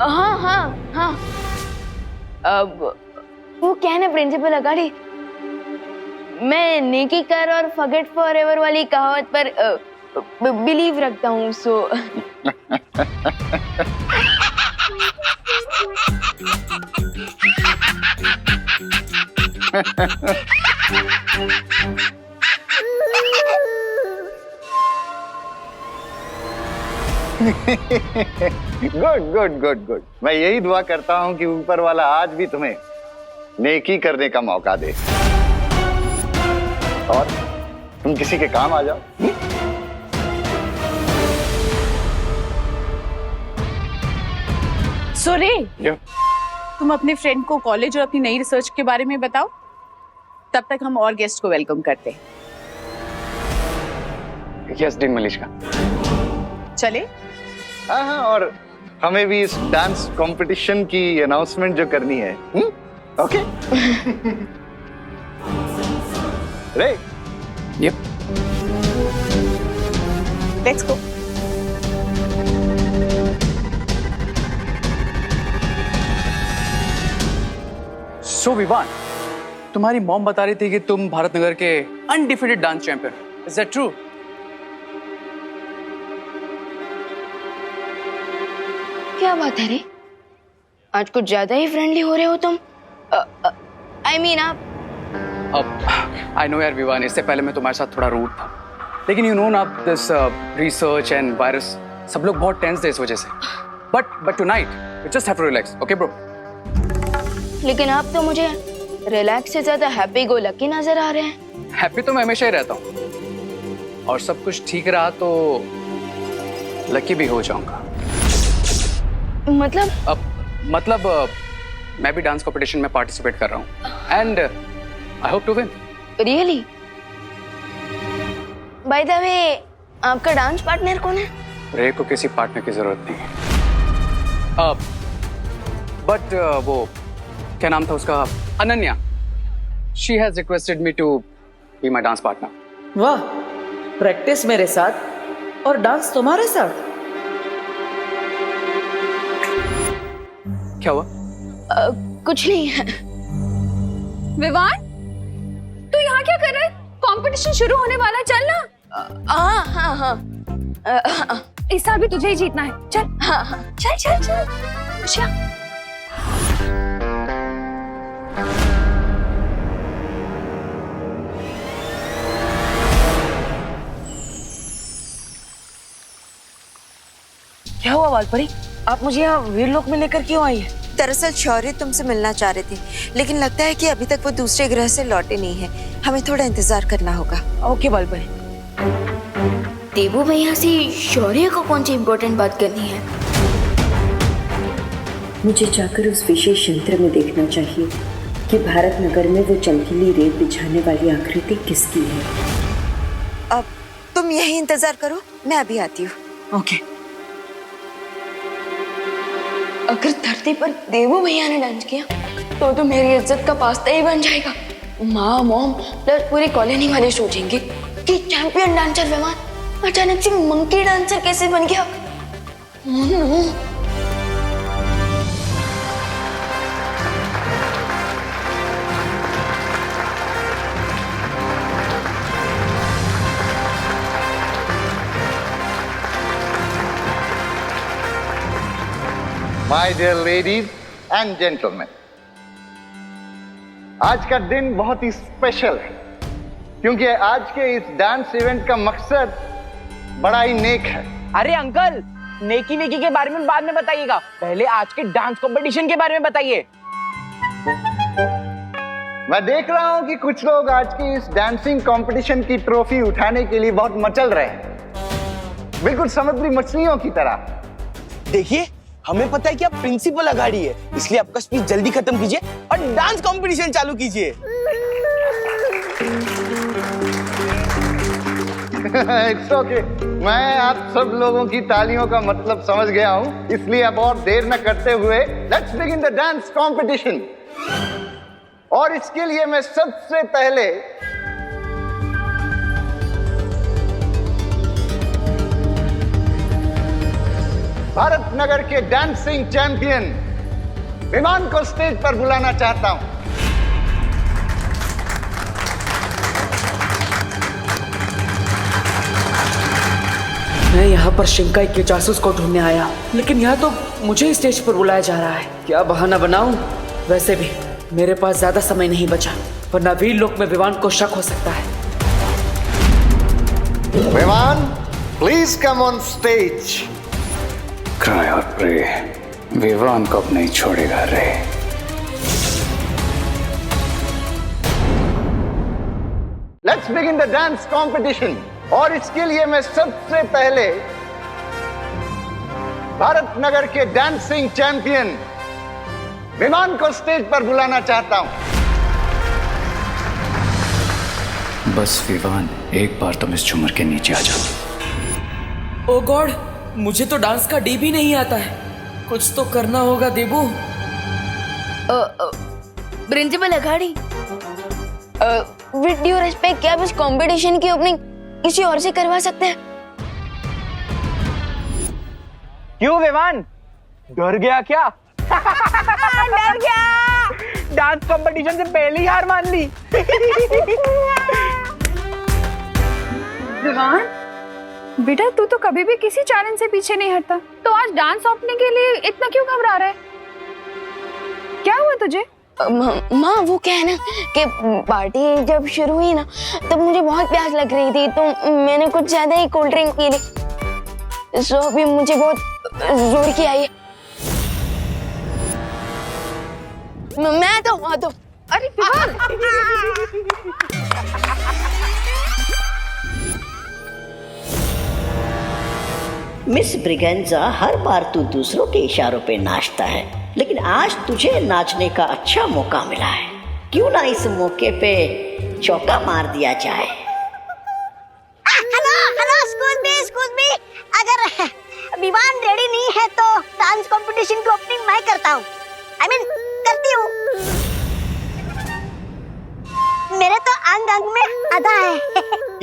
हाँ हाँ हाँ। अब वो क्या है ना प्रिंसिपल अगाड़ी, मैं नेकी कर और फॉरगेट फॉरएवर वाली कहावत पर बिलीव रखता हूँ, so good good good good. मैं यही दुआ करता हूं कि ऊपर वाला आज भी तुम्हें नेकी करने का मौका दे और तुम किसी के काम आ जाओ। सुरे, तुम अपने फ्रेंड को कॉलेज और अपनी नई रिसर्च के बारे में बताओ, तब तक हम और गेस्ट को वेलकम करते हैं। Yes dean Malishka. चले? हाँ, और हमें भी इस डांस कंपटीशन की अनाउंसमेंट जो करनी है। ओके। रे, yup. Let's go. So Vivaan, तुम्हारी मॉम बता रही थी कि तुम भारत नगर के undefeated dance champion, is that true? क्या बात है रे, आज कुछ ज्यादा ही फ्रेंडली हो रहे हो तुम। I mean, आप अब आई नो यार विवान, इससे पहले मैं तुम्हारे साथ थोड़ा रूड था, लेकिन यू नो ना दिस रिसर्च एंड वायरस, सब लोग बहुत टेंस थे इस वजह से। But tonight you just have to relax, okay bro? लेकिन आप तो मुझे रिलैक्स से ज्यादा हैप्पी गो लकी नजर आ रहे हैं। हैप्पी तो मैं हमेशा ही रहता हूँ, और सब कुछ ठीक रहा तो लकी भी हो जाऊंगा। मतलब मैं भी डांस कंपटीशन में पार्टिसिपेट कर रहा हूँ and I hope to win. Really? By the way, आपका डांस पार्टनर कौन है? रे को किसी पार्टनर की जरूरत नहीं है। बट वो क्या नाम था उसका, Ananya, she has requested me to be my dance partner. वाह, प्रैक्टिस मेरे साथ और डांस तुम्हारे साथ? क्या हुआ? कुछ नहीं है। विवान, तू यहाँ क्या कर रहा है? कंपटीशन शुरू होने वाला, चल ना। हाँ। इस साल भी तुझे ही जीतना है, चल। हाँ। चल। अच्छा। क्या हुआ वालपरी, आप मुझे यहाँ वीरलोक में लेकर क्यों आई है? दरअसल शौर्य तुमसे मिलना चाह रहे थे, लेकिन लगता है कि अभी तक वो दूसरे ग्रह से लौटे नहीं है। हमें थोड़ा इंतजार करना होगा। ओके वालपरी। देवू भैया से शौर्य को कौन सी इम्पोर्टेंट बात करनी है? मुझे जाकर उस विशेष यंत्र में देखना चाहिए कि भारत नगर में वो चमकीली रेत बिछाने वाली आकृति किसकी है। अब तुम यही इंतजार करो, मैं अभी आती हूँ। ओके। अगर धरती पर देवू भैया ने डांस किया तो मेरी इज्जत का पास्ता ही बन जाएगा। माँ, मॉम प्लस पूरी कॉलोनी वाले सोचेंगे कि चैंपियन डांसर विमान अचानक से मंकी डांसर कैसे बन गया। My dear ladies and gentleman, आज का दिन बहुत ही स्पेशल है क्योंकि आज के इस डांस इवेंट का मकसद बड़ा ही नेक है। अरे अंकल, नेकी वेकी के बारे में बाद में बताइएगा, पहले आज के डांस कंपटीशन के बारे में बताइए। मैं देख रहा हूं कि कुछ लोग आज की इस डांसिंग कंपटीशन की ट्रॉफी उठाने के लिए बहुत मचल रहे हैं, बिल्कुल समुद्री मछलियों की तरह। देखिए, हमें पता है कि आप प्रिंसिपल अगाड़ी है, इसलिए आपका स्पीच जल्दी खत्म कीजिए और डांस कंपटीशन चालू कीजिए। इट्स ओके, मैं आप सब लोगों की तालियों का मतलब समझ गया हूं, इसलिए अब और देर न करते हुए let's begin the dance competition. और इसके लिए मैं सबसे पहले भारत नगर के डांसिंग चैंपियन विमान को स्टेज पर बुलाना चाहता हूं। मैं यहाँ पर शिंकाई के जासूस को ढूंढने आया, लेकिन यहाँ तो मुझे ही स्टेज पर बुलाया जा रहा है। क्या बहाना बनाऊं? वैसे भी मेरे पास ज्यादा समय नहीं बचा, वरना वीर लोक में विवान को शक हो सकता है। विमान, please come on stage. Cry और प्रे, विवान को अब नहीं छोड़ेगा रे। Let's begin the dance competition. और इसके लिए मैं सबसे पहले भारत नगर के डांसिंग चैंपियन विमान को स्टेज पर बुलाना चाहता हूं। बस विवान, एक बार तुम इस झूमर के नीचे आ जाओ। ओ गॉड, मुझे तो डांस का डी भी नहीं आता है। कुछ तो करना होगा Debu. Principal Aghadi, with due respect, क्या आप इस कंपटीशन की ओपनिंग किसी और से करवा सकते हैं? क्यों विवान, डर गया क्या? डर गया। डांस कंपटीशन से पहले ही हार मान ली। विवान बेटा, तू तो कभी भी किसी चैलेंज से पीछे नहीं हटता, तो आज डांस ओपनिंग के लिए इतना क्यों घबरा रहा है? क्या हुआ तुझे? माँ, वो क्या है ना कि पार्टी जब शुरू हुई ना, तब मुझे बहुत प्यास लग रही थी, तो मैंने कुछ ज्यादा ही कोल्ड ड्रिंक पी ली। सो अभी मुझे बहुत जोर की आई है। मैं तो अरे विवान! मिस ब्रिगेंजा, हर बार तू दूसरों के इशारों पे नाचता है, लेकिन आज तुझे नाचने का अच्छा मौका मिला है। क्यों ना इस मौके पे चौका मार दिया जाए। Hello, excuse me. अगर विमान रेडी नहीं है तो डांस कंपटीशन की ओपनिंग मैं करता हूँ। करती हूँ। मेरे तो अंग अंग में अदा है।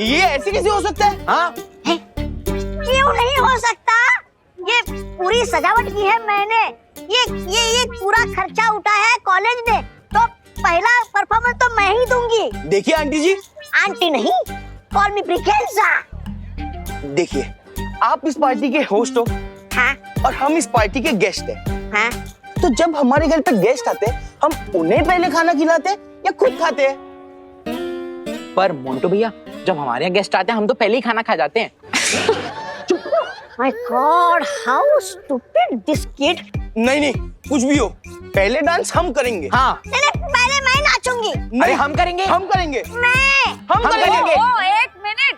ये ऐसे कैसे हो सकता है? हाँ, क्यों नहीं हो सकता? ये पूरी सजावट की है मैंने। ये पूरा खर्चा उठा है कॉलेज ने, तो पहला परफॉर्मेंस तो मैं ही दूंगी। देखिए आंटी जी। आंटी नहीं, कॉल मी ब्रिगेंजा। देखिए, आप इस पार्टी के होस्ट हो। हाँ? और हम इस पार्टी के गेस्ट हैं। हाँ? तो जब हमारे घर पे गेस्ट आते हैं, हम उन्हें पहले खाना खिलाते हैं या खुद खाते हैं? पर मोंटू भैया, जब हमारे यहाँ गेस्ट आते हैं हम तो पहले ही खाना खा जाते हैं। My God, how stupid this kid! नहीं, कुछ भी हो, पहले डांस हम करेंगे। हाँ। नहीं, पहले मैं नाचूंगी। अरे हम करेंगे। हम करेंगे। हम करेंगे। एक मिनट,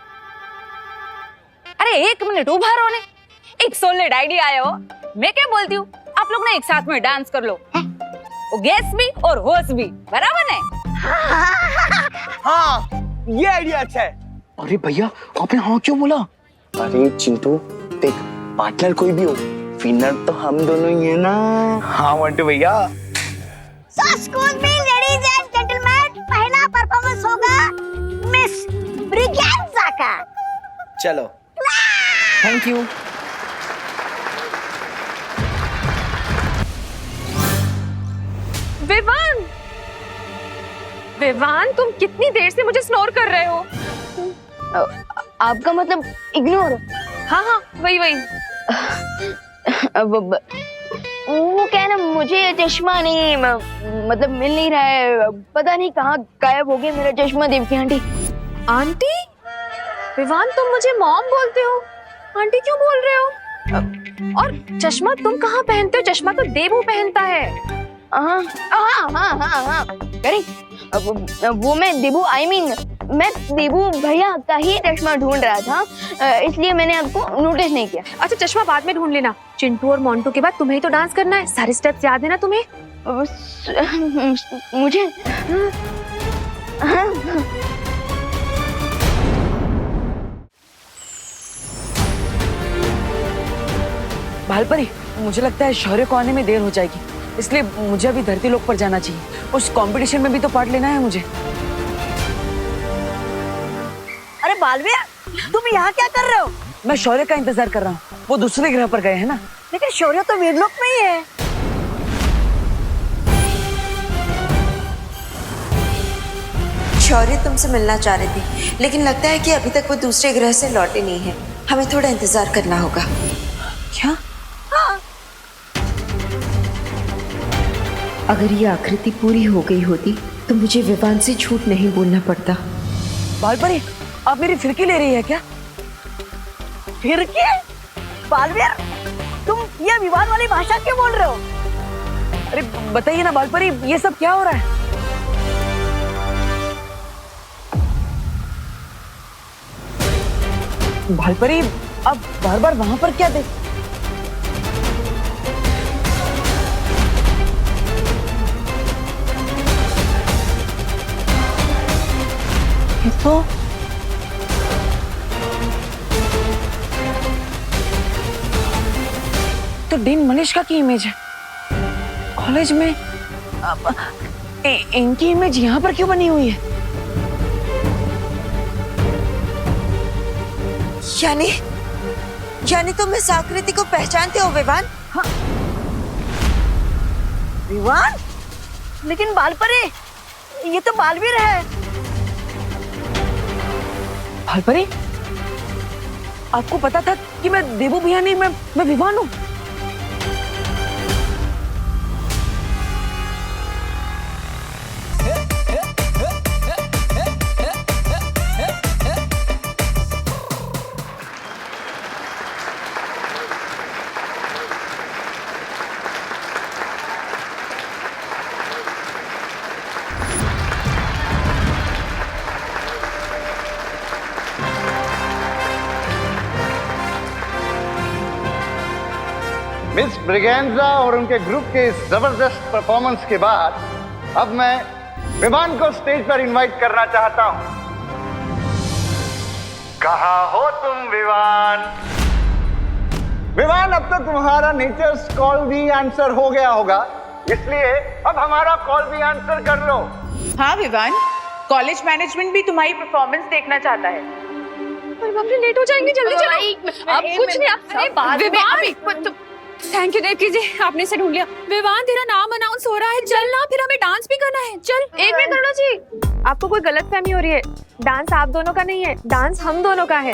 अरे एक मिनट, उभा रहो ने। एक सॉलिड आइडिया आया हो। मैं क्या बोलती हूँ, आप लोग ना एक साथ में डांस कर लो। वो गेस्ट भी और होस्ट भी, बराबर है? हाँ, ये आइडिया अच्छा है। अरे भैया, आपने हाँ क्यों बोला? अरे चिंटू, देख, पार्टनर कोई भी हो, विनर तो हम दोनों ही है ना। हाँ मोंटू भैया। So excuse me, ladies and gentlemen, पहला परफॉर्मेंस होगा मिस ब्रिगेंजा का। चलो। Thank you. विवान, तुम कितनी देर से मुझे स्नोर कर रहे हो? आपका मतलब इग्नोर? हाँ, वही। वो क्या है ना, मुझे चश्मा नहीं मतलब मिल नहीं रहा है। पता नहीं कहाँ गायब हो गया मेरा चश्मा। देवकी आंटी। आंटी? विवान, तुम मुझे मॉम बोलते हो, आंटी क्यों बोल रहे हो? और चश्मा तुम कहाँ पहनते हो? चश्मा तो देबू पहनता है। हाँ। वो मैं देबू मैं देबू भैया का ही चश्मा ढूंढ रहा था, इसलिए मैंने आपको नोटिस नहीं किया। अच्छा, चश्मा बाद में ढूंढ लेना। चिंटू और मोंटू के बाद तुम्हें ही तो डांस करना है। सारे स्टेप्स याद है ना तुम्हें? मुझे भालपरी, मुझे लगता है शौर्य को आने में देर हो जाएगी, इसलिए मुझे अभी धरती लोक पर जाना चाहिए। उस कंपटीशन में भी तो पार्ट लेना है मुझे। अरे बालवीर, तुम यहाँ क्या कर रहे हो? मैं शौर्य का इंतजार कर रहा हूँ। वो दूसरे ग्रह पर गए हैं ना। लेकिन शौर्य तो वीरलोक में ही है। शौर्य तुमसे मिलना चाह रही थी, लेकिन लगता है कि अभी तक वो दूसरे ग्रह से लौटे नहीं है। हमें थोड़ा इंतजार करना होगा। क्या? हाँ। अगर ये आकृति पूरी हो गई होती तो मुझे विवान से झूठ नहीं बोलना पड़ता। बालपरी, आप मेरी फिरकी ले रही है क्या? फिरकी? बालवीर, तुम ये विवान वाली भाषा क्यों बोल रहे हो? अरे बताइए ना बालपरी, ये सब क्या हो रहा है? बालपरी, आप बार बार वहां पर क्या देख? तो डीन मनीषा की इमेज है कॉलेज में। इनकी इमेज यहाँ पर क्यों बनी हुई है? यानी तुम इस आकृति को पहचानते हो विवान? हाँ। विवान? लेकिन बालपरी, ये तो बालवीर है। बालपरी, आपको पता था कि मैं देवू भैया नहीं, मैं विवान हूँ। मिस ब्रिगेंजा और उनके ग्रुप के इस जबरदस्त परफॉर्मेंस के बाद अब मैं विवान को स्टेज पर इनवाइट करना चाहता हूं। कहाँ हो तुम विवान? विवान, अब तो तुम्हारा नेचर्स कॉल भी आंसर हो गया होगा, इसलिए अब हमारा कॉल भी आंसर कर लो। हाँ विवान, कॉलेज मैनेजमेंट भी तुम्हारी परफॉर्मेंस देखना चाहता है। हम लेट हो जाएंगे, जल्दी चलो। अब कुछ नहीं, थैंक यू देवकी जी, आपने इसे ढूंढ लिया। विवान, तेरा नाम अनाउंस हो रहा है, चल ना, फिर हमें डांस भी करना है। चल। एक मिनट करुणा जी, आपको कोई गलतफहमी हो रही है। डांस आप दोनों का नहीं है, डांस हम दोनों का है।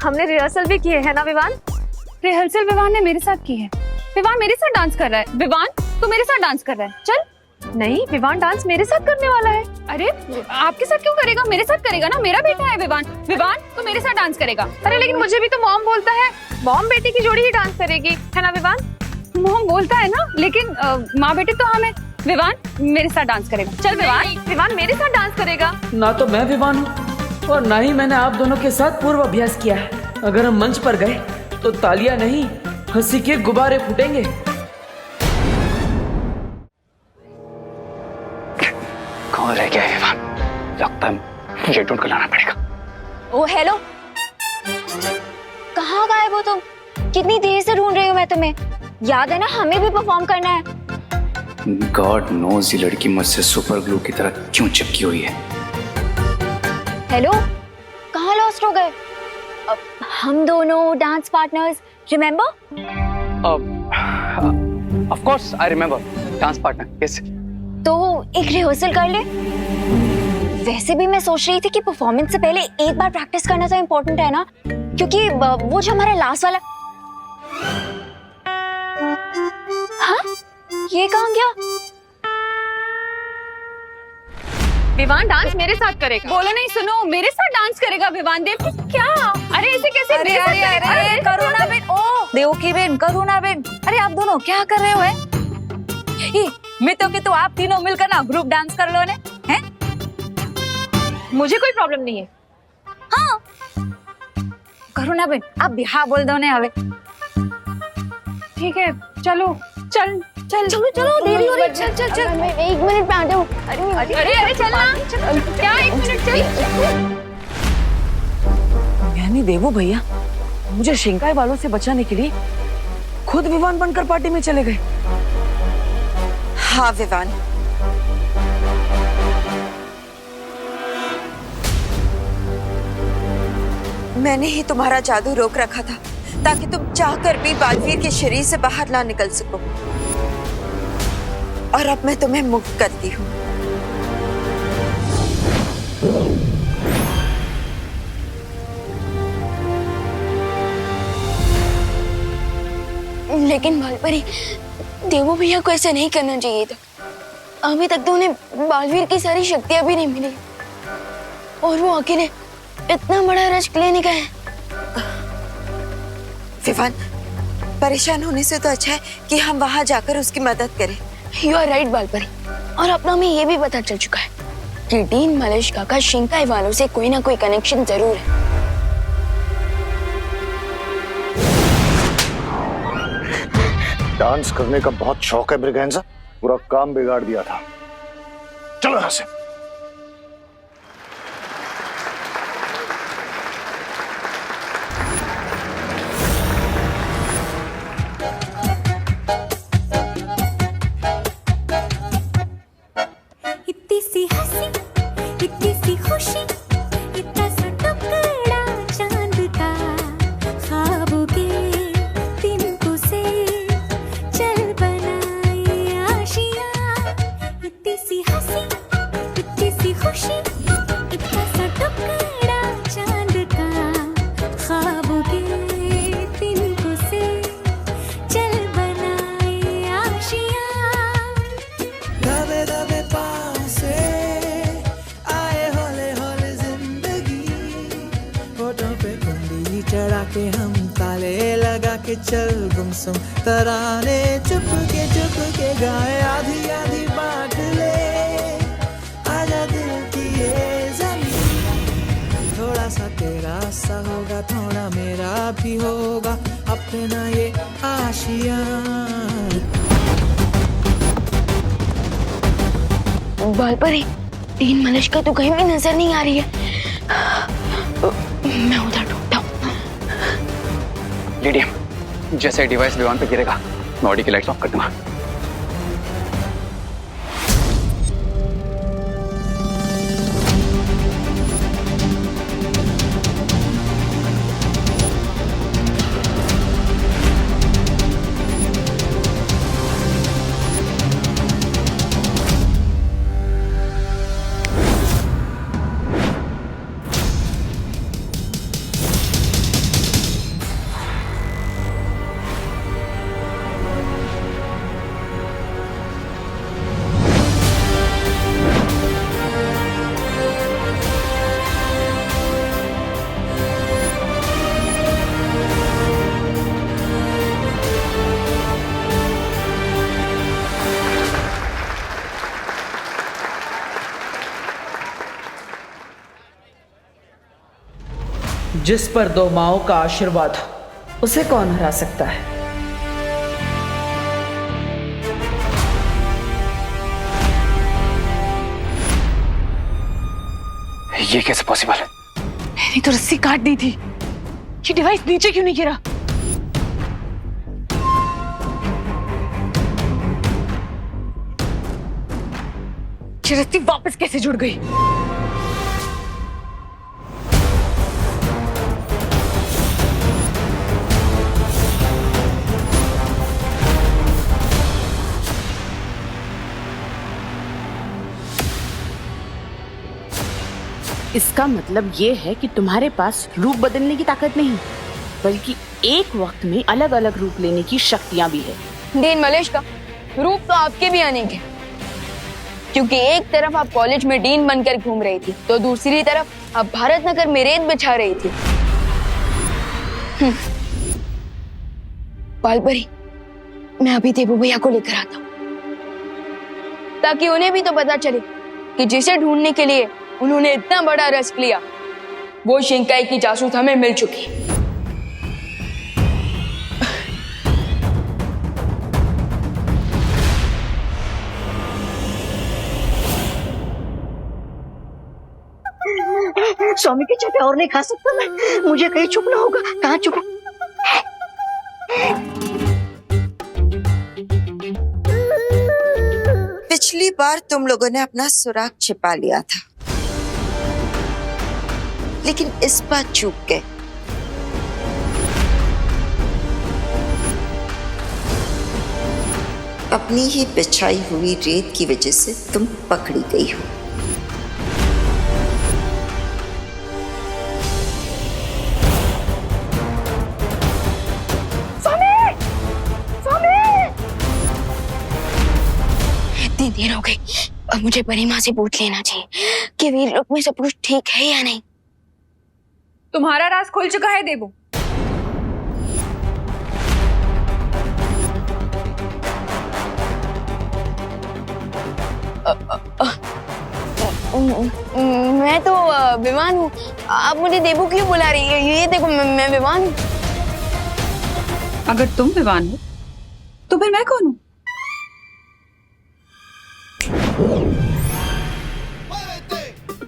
हमने रिहर्सल भी की है ना विवान? रिहर्सल विवान ने मेरे साथ की है। विवान मेरे साथ डांस कर रहा है। विवान, तू मेरे साथ डांस कर रहा है। चल। नहीं, विवान डांस मेरे साथ करने वाला है। अरे आपके साथ क्यों करेगा? मेरे साथ करेगा ना, मेरा बेटा है विवान। विवान, तू मेरे साथ डांस करेगा। अरे लेकिन मुझे भी तो मॉम बोलता है, मॉम बेटे की जोड़ी ही डांस करेगी, है ना विवान? मॉम बोलता है ना, लेकिन माँ बेटे तो हमें। विवान मेरे साथ डांस करेगा। चल विवान। विवान मेरे साथ डांस करेगा। ना तो मैं विवान हूँ और ना ही मैंने आप दोनों के साथ पूर्व अभ्यास किया है। अगर हम मंच पर गए तो तालियां नहीं, हंसी के गुब्बारे फूटेंगे। कौन रह गया है विवान? लगता है मुझे ढूंढ कर लाना पड़ेगा। ओ हेलो, कहाँ गायब हो तुम? कितनी देर से ढूंढ रही हूँ मैं तुम्हें। याद है ना, हमें भी परफॉर्म करना है। गॉड नोज ये लड़की मुझसे सुपर ग्लू की तरह क्यों चिपकी हुई है। हेलो, कहाँ लॉस्ट हो गए? हम दोनों dance partners, remember? Of course I remember, dance partner. Yes. तो एक रिहर्सल कर ले। वैसे भी मैं सोच रही थी कि परफॉर्मेंस से पहले एक बार प्रैक्टिस करना तो इम्पोर्टेंट है ना, क्योंकि वो जो हमारा लास्ट वाला। हाँ, ये कहाँ गया? विवान डांस मेरे साथ करेगा। बोलो नहीं, सुनो, मेरे साथ डांस करेगा विवान। देव क्या? अरे इसे कैसे? अरे करुणा बेन, ओ देवकी बेन, करुणा बेन, अरे आप दोनों क्या कर रहे हो? मैं तो कि तो आप तीनों मिलकर ना ग्रुप डांस कर लो ने, हैं? मुझे कोई प्रॉब्लम नहीं है। हाँ करुणा बेन, आप भी हाँ बोल दो ने हवे। ठीक है, चलो चल चल चलो चलो, देरी हो रही है। चल चल चल, मैं 1 मिनट में आता हूँ। अरे चलना। क्या 1 मिनट? चल। यानी देवू भैया मुझे शिंकाई वालों से बचाने के लिए खुद विवान बनकर पार्टी में चले गए। हाँ विवान, मैंने ही तुम्हारा जादू रोक रखा था ताकि तुम चाहकर भी बालवीर के शरीर से बाहर ना निकल सको, और अब मैं तुम्हें मुक्त करती हूँ। लेकिन बालपरी, देवू भैया को ऐसा नहीं करना चाहिए था। अभी तक तो उन्हें बालवीर की सारी शक्तियां भी नहीं मिली और वो अकेले इतना बड़ा रिस्क लेने गए। विवान, परेशान होने से तो अच्छा है कि हम वहां जाकर उसकी मदद करें। You are right Baalpari. और अपना में ये भी पता चल चुका है कि डीन मलेशिका का शिंकाई वालों से कोई ना कोई कनेक्शन जरूर है। डांस करने का बहुत शौक है ब्रिगेंजा, पूरा काम बिगाड़ दिया था। चलो यहां से। इतनी सी हंसी, इतनी सी खुशी, इतना सा टुकड़ा चांद का, ख्वाबों के तिनकों से चल बनाए आशियां। इतनी सी हंसी, इतनी सी खुशी, इतना सा टुकड़ा चांद का, ख्वाबों के तिनकों से चल बनाए आशियां। दबे दबे पाँव से आए हौले हौले जिंदगी, होठों पे कुंडी चढ़ा के हम ताले लगा के चल गुमसुम तराने चुप के गाए, आधी आधी बांट ले आजा दिल की ये ज़मीन। थोड़ा सा तेरा सा होगा, थोड़ा मेरा भी होगा, अपना ये आशियाँ। बालपरी, डीन मलेशिका तो कहीं भी नजर नहीं आ रही है। मैं उधर ढूंढता हूँ। लिडियम, जैसे डिवाइस विमान पे गिरेगा मैं ऑडी की लाइट ऑफ कर दूंगा। जिस पर दो माओं का आशीर्वाद हो, उसे कौन हरा सकता है? ये कैसे पॉसिबल है? मैंने तो रस्सी काट दी थी। ये डिवाइस नीचे क्यों नहीं गिरा? ये रस्सी वापस कैसे जुड़ गई? इसका मतलब ये है कि तुम्हारे पास रूप बदलने की ताकत नहीं, बल्कि एक वक्त में अलग अलग रूप लेने की शक्तियां भी है। डीन मलेशिका, रूप तो आपके भी आने के, क्योंकि एक तरफ आप कॉलेज में डीन बनकर घूम रही थी, तो दूसरी तरफ आप भारत नगर में रेत बिछा रही थी। बालपरी, मैं अभी देवू भैया को लेकर आता हूँ, ताकि उन्हें भी तो पता चले कि जिसे ढूंढने के लिए उन्होंने इतना बड़ा रिस्क लिया, वो शिंकाई की जासूस हमें मिल चुकी है। स्वामी के चटे और नहीं खा सकता मैं, मुझे कहीं छुपना होगा। कहाँ छुपूं? पिछली बार तुम लोगों ने अपना सुराग छिपा लिया था, लेकिन इस बार चूक गए। अपनी ही बिछाई हुई रेत की वजह से तुम पकड़ी गई हो। कितनी देर हो गई, अब मुझे परिमा से पूछ लेना चाहिए कि वीर लोक में सब कुछ ठीक है या नहीं। तुम्हारा राज खुल चुका है देवू। मैं तो विवान हूँ, आप मुझे देवू क्यों बुला रही है? ये देखो मैं विवान हूँ। अगर तुम विवान हो तो फिर मैं कौन हूँ?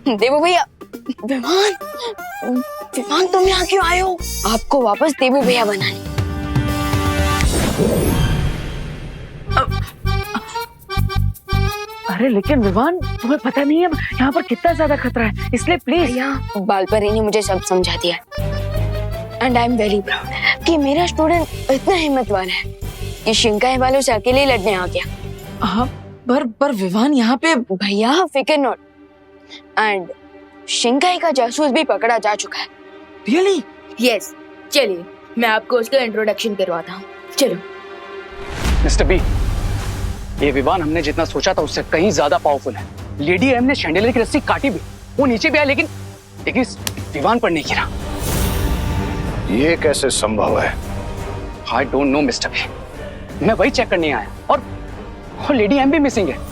देवू भैया, विवान विवान तुम यहाँ क्यों आए हो? आपको वापस देवू भैया बनाने। अरे लेकिन विवान, तुम्हें पता नहीं है यहाँ पर कितना ज्यादा खतरा है, इसलिए प्लीज। भैया, बालपरी ने मुझे सब समझा दिया and I am very proud कि मेरा स्टूडेंट इतना हिम्मतवान है कि शिंकाई वालों से अकेले लड़ने आ गया। हाँ, पर विवान यहाँ पे। भैया फिकर नॉट, एंड शिंकाई का जासूस भी पकड़ा जा चुका है। रियली? यस, चलिए मैं आपको उसका इंट्रोडक्शन करवाता हूँ, चलो। मिस्टर बी, ये विवान हमने जितना सोचा था उससे कहीं ज्यादा पावरफुल है। लेडी एम ने शैंडलियर की रस्सी काटी भी, वो नीचे भी आया, लेकिन इस विवान पर नहीं गिरा। ये कैसे संभव है? I don't know mister B, मैं वही चेक करने आया और लेडी एम भी मिसिंग है।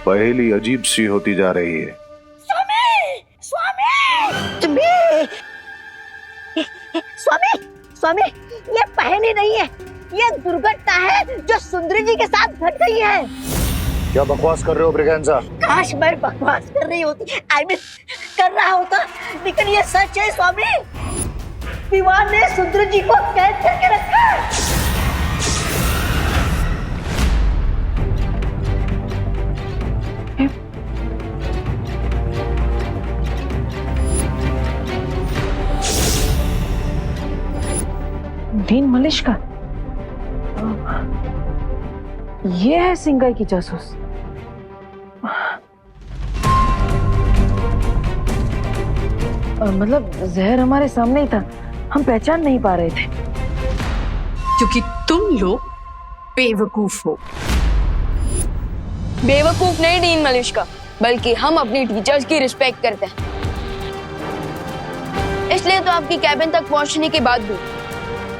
पहेली अजीब सी होती जा रही है। स्वामी, स्वामी, स्वामी, स्वामी, ये पहेली नहीं है, ये दुर्घटना है जो सुंदरी जी के साथ घट गई है। क्या बकवास कर रहे हो ब्रिगेंजा? काश मैं बकवास कर रही होती, आई मीन कर रहा होता, लेकिन ये सच है स्वामी। विवान ने सुंदरी जी को कैद करके रखा है। डीन मलिश्का, ये है सिंगाई की जासूस। मतलब जहर हमारे सामने ही था, हम पहचान नहीं पा रहे थे। क्योंकि तुम लोग बेवकूफ हो। बेवकूफ नहीं डीन मलिश्का, बल्कि हम अपनी टीचर्स की रिस्पेक्ट करते हैं। इसलिए तो आपकी कैबिन तक पहुंचने के बाद भी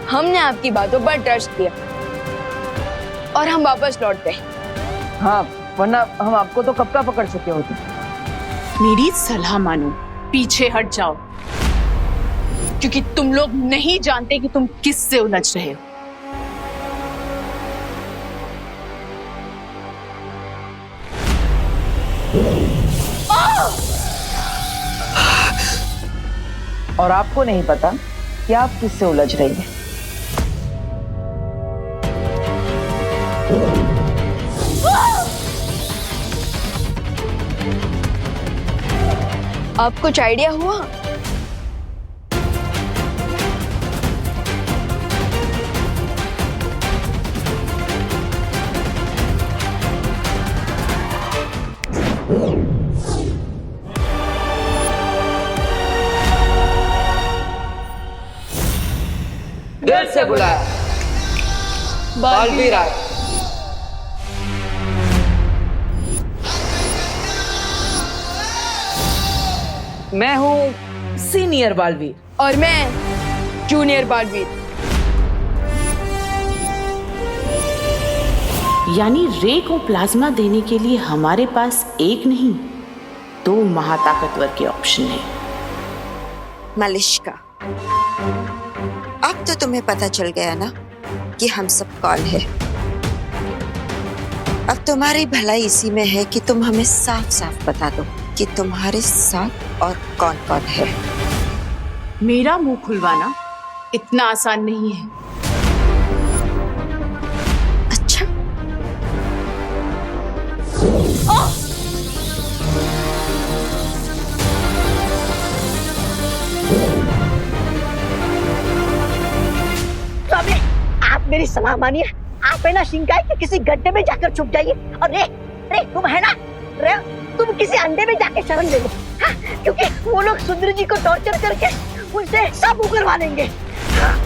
हमने आपकी बातों पर ट्रस्ट किया और हम वापस लौट गए। हाँ, वरना हम आपको तो कब का पकड़ चुके होते। मेरी सलाह मानो, पीछे हट जाओ, क्योंकि तुम लोग नहीं जानते कि तुम किससे उलझ रहे हो। और आपको नहीं पता कि आप किससे उलझ रही हैं। आपको कुछ आइडिया हुआ? दिल से बुलाया बालवीर आए। मैं हूँ सीनियर बालवीर और मैं जूनियर बालवीर। यानी रे को प्लाज्मा देने के लिए हमारे पास एक नहीं, 2 महाताकतवर के ऑप्शन है। मलिश्का, अब तो तुम्हें पता चल गया ना कि हम सब कौन है। अब तुम्हारी भलाई इसी में है कि तुम हमें साफ साफ बता दो कि तुम्हारे साथ और कौन कौन है। मेरा मुंह खुलवाना इतना आसान नहीं है। अच्छा, स्वामी, आप मेरी सलाह मानिए, आप है ना शिंकाई के किसी गड्ढे में जाकर छुप जाइए। और रे तुम है ना, रहे हो तुम किसी अंडे में जाके शरण ले लो, हाँ? क्योंकि वो लोग सुंदर जी को टॉर्चर करके उनसे सब उगलवा लेंगे। हाँ?